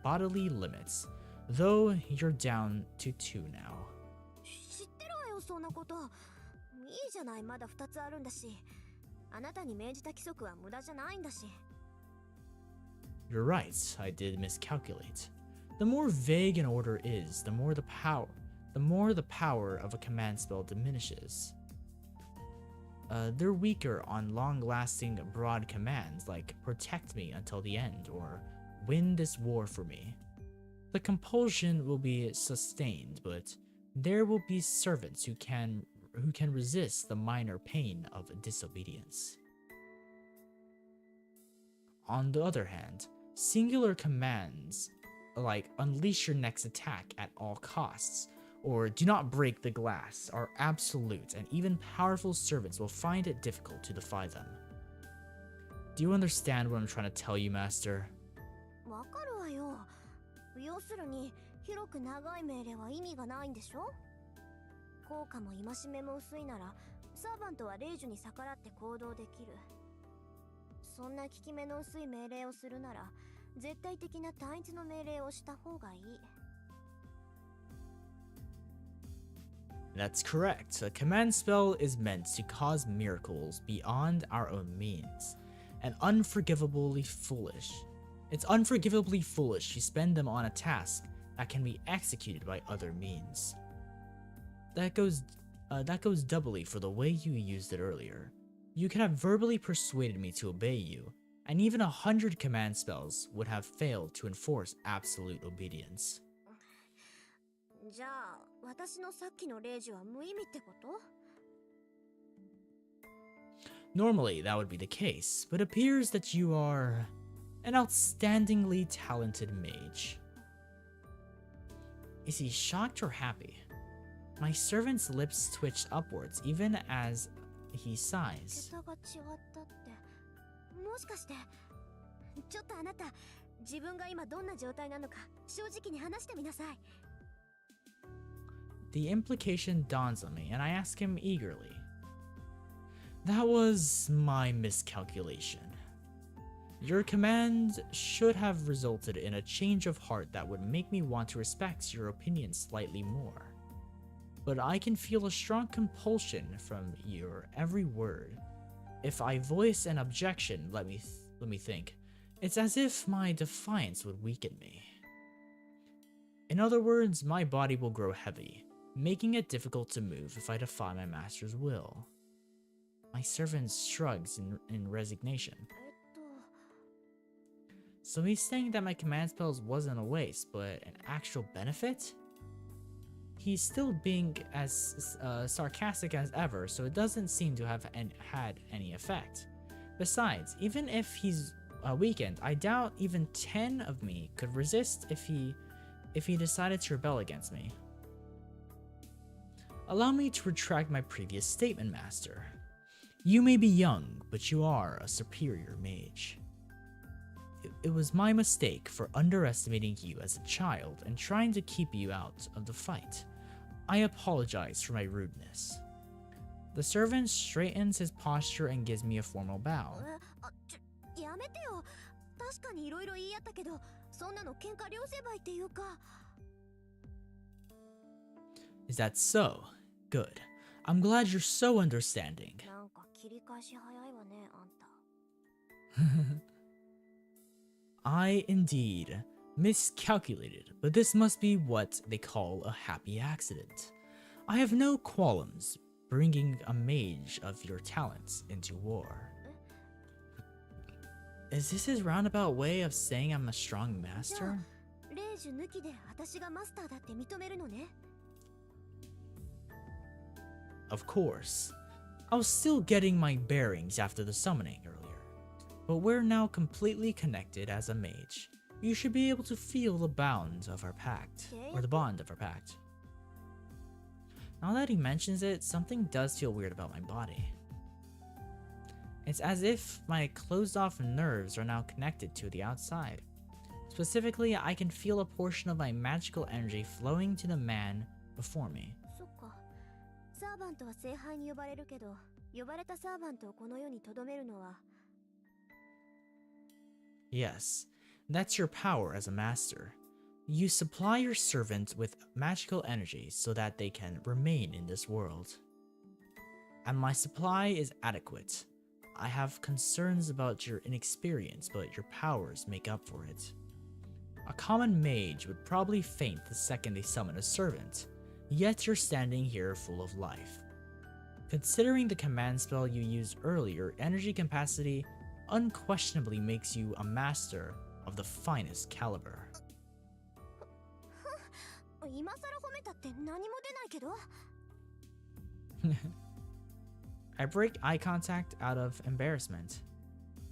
bodily limits, though you're down to 2 now. 知ってるわよ、そんなこと。いいじゃない、まだ2つあるんだし。あなたに命じた規則は無駄じゃないんだし。You're right, I did miscalculate. The more vague an order is, the more the power of a command spell diminishes. They're weaker on long-lasting broad commands like protect me until the end or win this war for me. The compulsion will be sustained, but there will be servants who can resist the minor pain of disobedience. On the other hand, singular commands like unleash your next attack at all costs or do not break the glass are absolute, and even powerful servants will find it difficult to defy them. Do you understand what I'm trying to tell you, Master? わかるわよ。要するに、広く長い命令は意味がないんでしょ。効果も戒めも薄いなら、サーバントは令樹に逆らって行動できる。そんな効き目の薄い命令をするなら、絶対的な単一の命令をした方がいい。That's correct. A command spell is meant to cause miracles beyond our own means, and unforgivably foolish. It's unforgivably foolish to spend them on a task that can be executed by other means. That goes doubly for the way you used it earlier. You could have verbally persuaded me to obey you, and even 100 command spells would have failed to enforce absolute obedience. じゃあ、私のさっきの令樹は無意味ってこと？ Normally, that would be the case, but it appears that you are an outstandingly talented mage. Is he shocked or happy? My servant's lips twitched upwards even as he sighs. 桁が違ったって。もしかして、ちょっとあなた、自分が今どんな状態なのか正直に話してみなさい。The implication dawns on me, and I ask him eagerly. That was my miscalculation. Your command should have resulted in a change of heart that would make me want to respect your opinion slightly more. But I can feel a strong compulsion from your every word. If I voice an objection, let me think. It's as if my defiance would weaken me. In other words, my body will grow heavy, making it difficult to move if I defy my master's will. My servant shrugs in resignation. So he's saying that my command spells wasn't a waste, but an actual benefit? He's still being as sarcastic as ever, so it doesn't seem to have had any effect. Besides, even if he's weakened, I doubt even 10 of me could resist if he decided to rebel against me. Allow me to retract my previous statement, Master. You may be young, but you are a superior mage. It was my mistake for underestimating you as a child and trying to keep you out of the fight. I apologize for my rudeness. The servant straightens his posture and gives me a formal bow. やめてよ。確かにいろいろ言い合ったけど、そんなの喧嘩両成敗っていうか。 Is that so? Good. I'm glad you're so understanding. なんか切り返し早いわね、あんた。 I indeed miscalculated, but this must be what they call a happy accident. I have no qualms bringing a mage of your talents into war. Is this his roundabout way of saying I'm a strong master? レイジュ抜きで私がマスターだって認めるのね。 Of course. I was still getting my bearings after the summoning earlier, but we're now completely connected as a mage. You should be able to feel the bound of our pact, or the bond of our pact. Now that he mentions it, something does feel weird about my body. It's as if my closed-off nerves are now connected to the outside. Specifically, I can feel a portion of my magical energy flowing to the man before me. そっか。サーバントは聖杯に呼ばれるけど、呼ばれたサーバントをこの世に留めるのは。 Yes, that's your power as a master. You supply your servant with magical energy so that they can remain in this world. And my supply is adequate. I have concerns about your inexperience, but your powers make up for it. A common mage would probably faint the second they summon a servant, yet you're standing here full of life. Considering the command spell you used earlier, energy capacity unquestionably makes you a master of the finest caliber. 今更褒めたって何も出ないけど。 I break eye contact out of embarrassment.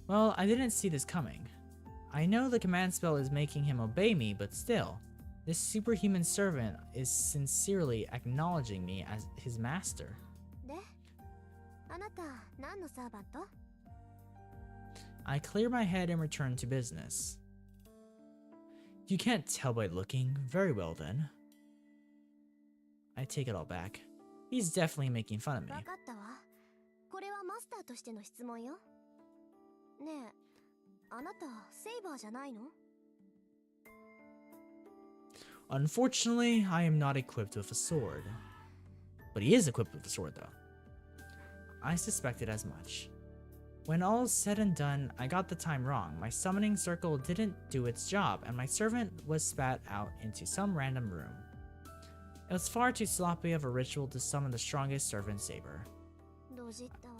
Well, I didn't see this coming. I know the command spell is making him obey me, but still, this superhuman servant is sincerely acknowledging me as his master. で、あなた何のサーバント？ I clear my head and return to business. You can't tell by looking. Very well then. I take it all back. He's definitely making fun of me. わかったわ。これはマスターとしての質問よ。ねえ、あなたセイバーじゃないの？ Unfortunately, I am not equipped with a sword. But he is equipped with a sword though. I suspected as much. When all is said and done, I got the time wrong. My summoning circle didn't do its job, and my servant was spat out into some random room. It was far too sloppy of a ritual to summon the strongest servant saber. ドジったわ。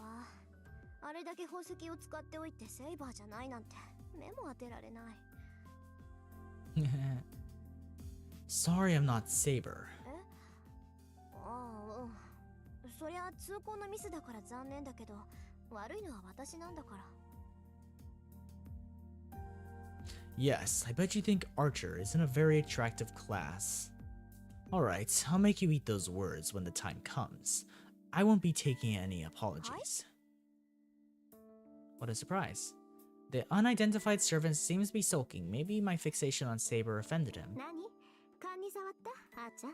あれだけ宝石を使っておいてセイバーじゃないなんて目も当てられない。 Sorry I'm not Saber. ああ、うん。そりゃ通行のミスだから残念だけど、悪いのは私なんだから。 Yes, I bet you think Archer isn't a very attractive class. Alright, I'll make you eat those words when the time comes. I won't be taking any apologies. What a surprise. The unidentified servant seems to be sulking. Maybe my fixation on Saber offended him. 何？勘に触った？あーちゃん。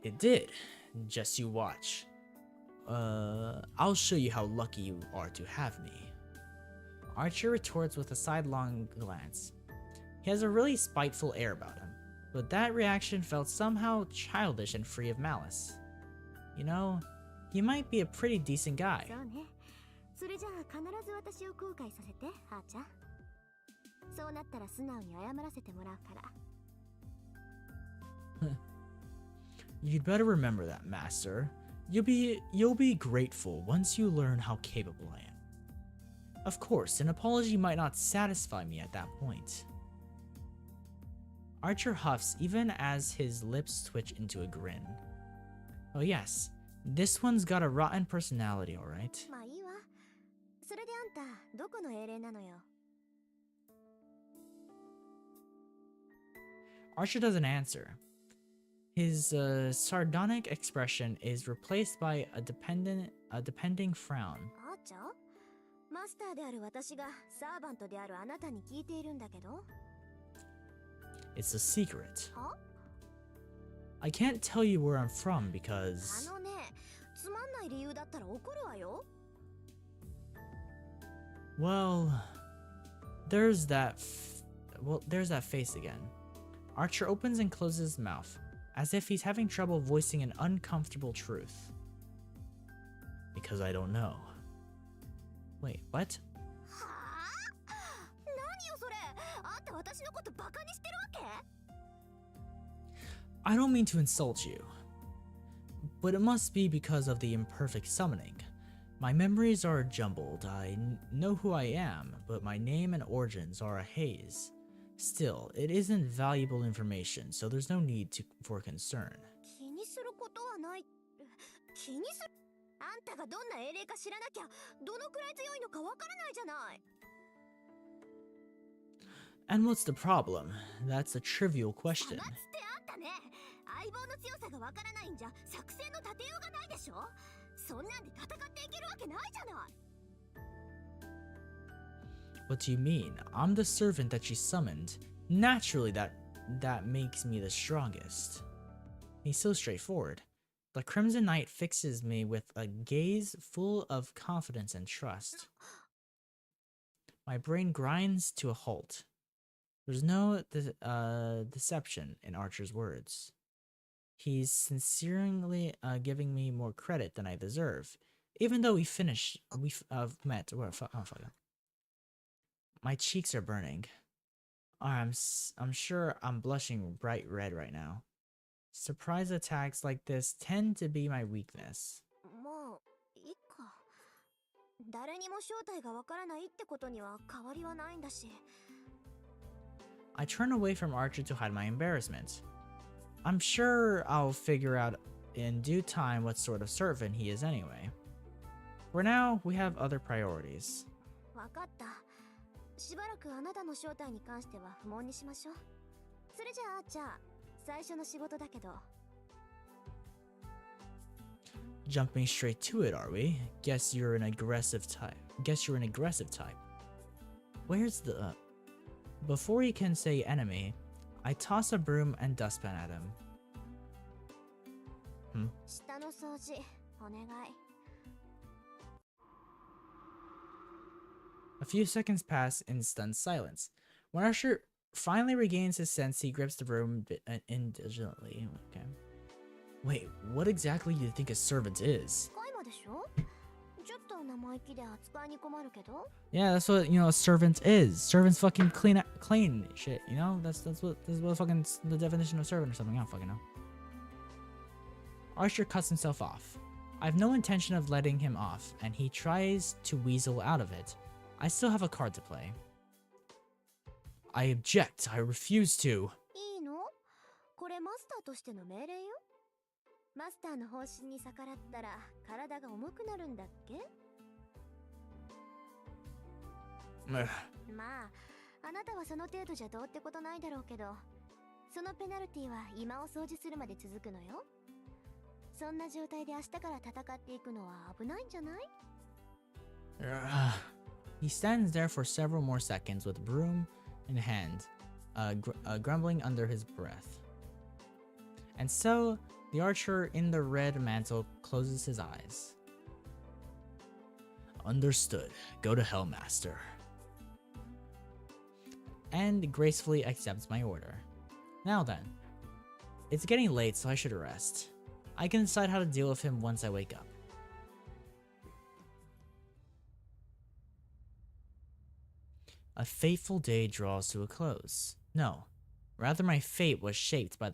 It did. Just you watch. I'll show you how lucky you are to have me. Archer retorts with a sidelong glance. He has a really spiteful air about him, but that reaction felt somehow childish and free of malice. You know, he might be a pretty decent guy. そうね。それじゃあ必ず私を後悔させて、あーちゃん。そうなったら素直に謝らせてもらうから。 You'd better remember that, Master. You'll be grateful once you learn how capable I am. Of course, an apology might not satisfy me at that point. Archer huffs even as his lips twitch into a grin. Oh yes, this one's got a rotten personality, alright. まあいいわ。それであんたどこの英霊なのよ。 Archer doesn't answer. His sardonic expression is replaced by a depending frown. あーちゃん？マスターである私がサーバントであるあなたに聞いているんだけど。 It's a secret. は？ I can't tell you where I'm from because... あのね、つまんない理由だったら怒るわよ。 Well, there's that there's that face again. Archer opens and closes his mouth, as if he's having trouble voicing an uncomfortable truth. Because I don't know. Wait, what? はあ何よそれあんた私のことバカにしてるわけ I don't mean to insult you, but it must be because of the imperfect summoning. My memories are jumbled. I know who I am, but my name and origins are a haze. Still, it isn't valuable information, so there's no need for concern. 気にすることはない気にするあんたがどんな英霊か知らなきゃどのくらい強いのかわからないじゃない And what's the problem? That's a trivial question. 様つってあんたね相棒の強さがわからないんじゃ作戦の立てようがないでしょそんなんで戦っていけるわけないじゃない What do you mean? I'm the servant that she summoned. Naturally, that makes me the strongest. He's so straightforward. The Crimson Knight fixes me with a gaze full of confidence and trust. My brain grinds to a halt. There's no deception in Archer's words. He's sincerely giving me more credit than I deserve, even though we've met. Oh, fuck it. My cheeks are burning. I'm sure I'm blushing bright red right now. Surprise attacks like this tend to be my weakness. まあいいか誰にも正体がわからないってことには変わりはないんだし I turn away from Archer to hide my embarrassment. I'm sure I'll figure out in due time what sort of servant he is anyway. For now, we have other priorities. わかったしばらくあなたの正体に関しては不問にしましょうそれじゃあ最初の仕事だけど Jumping straight to it, are we? Guess you're an aggressive type. Where's the... Before he can say enemy, I toss a broom and dustpan at him. 下の掃除お願い A few seconds pass in stunned silence. When Archer finally regains his sense, he grips the broom indulgently. Okay. Wait, what exactly do you think a servant is? 使い魔でしょちょっと生意気で扱いに困るけど Yeah, that's what, a servant is. Servants fucking clean shit, That's what fucking the definition of servant or something. I don't fucking know. Archer cuts himself off. I have no intention of letting him off, and he tries to weasel out of it. I still have a card to play. I object. I refuse to. いいのこれマスターとしての命令よマスターの方針に逆らったら体が重くなるんだっけ Ugh. まああなたはその程度じゃどうってことないだろうけどそのペナルティは今を掃除するまで続くのよそんな状態で明日から戦っていくのは危ないんじゃない He stands there for several more seconds with broom in hand, grumbling under his breath. And so, the archer in the red mantle closes his eyes. Understood. Go to hell, master. And gracefully accepts my order. Now then. It's getting late, so I should rest. I can decide how to deal with him once I wake up. A fateful day draws to a close. No, rather my fate was shaped by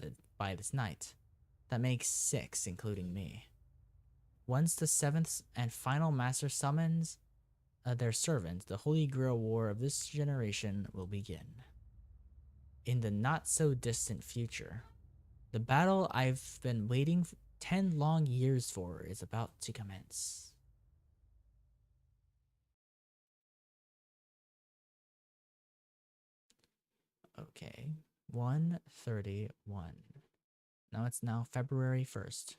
this night. That makes 6, including me. Once the 7th and final master summons their servant, the Holy Grail War of this generation will begin. In the not-so-distant future, the battle I've been waiting 10 long years for is about to commence. Okay, 1:31. Now it's now February 1st.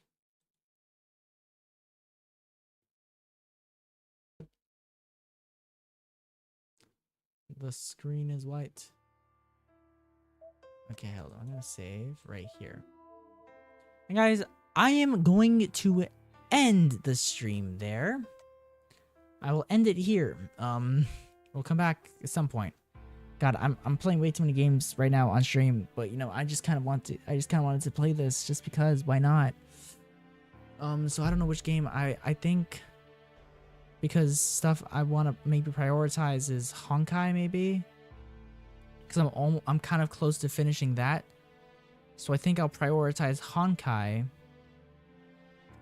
The screen is white. Okay, hold on. I'm gonna save right here. And guys, I am going to end the stream there. I will end it here. We'll come back at some point. God, I'm playing way too many games right now on stream, but you know, I just kind of wanted to play this just because why not? So I don't know which game I think, because stuff I want to maybe prioritize is Honkai maybe, because I'm kind of close to finishing that. So I think I'll prioritize Honkai.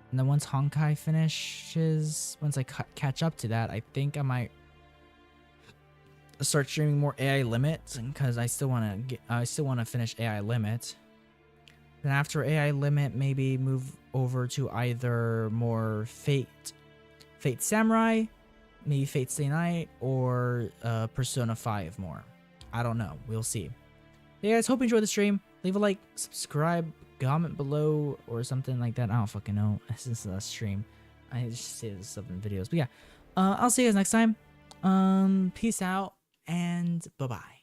And then once Honkai finishes, once I catch up to that, I think I might start streaming more AI Limit, because I still want to finish AI Limit. Then after AI Limit, maybe move over to either more Fate Samurai, maybe Fate Stay Night, or Persona 5 more. I don't know. We'll see. Hey guys, hope you enjoyed the stream. Leave a like, subscribe, comment below, or something like that. I don't fucking know. This is a stream. I just say this stuff in videos. But yeah, I'll see you guys next time. Peace out, and bye-bye.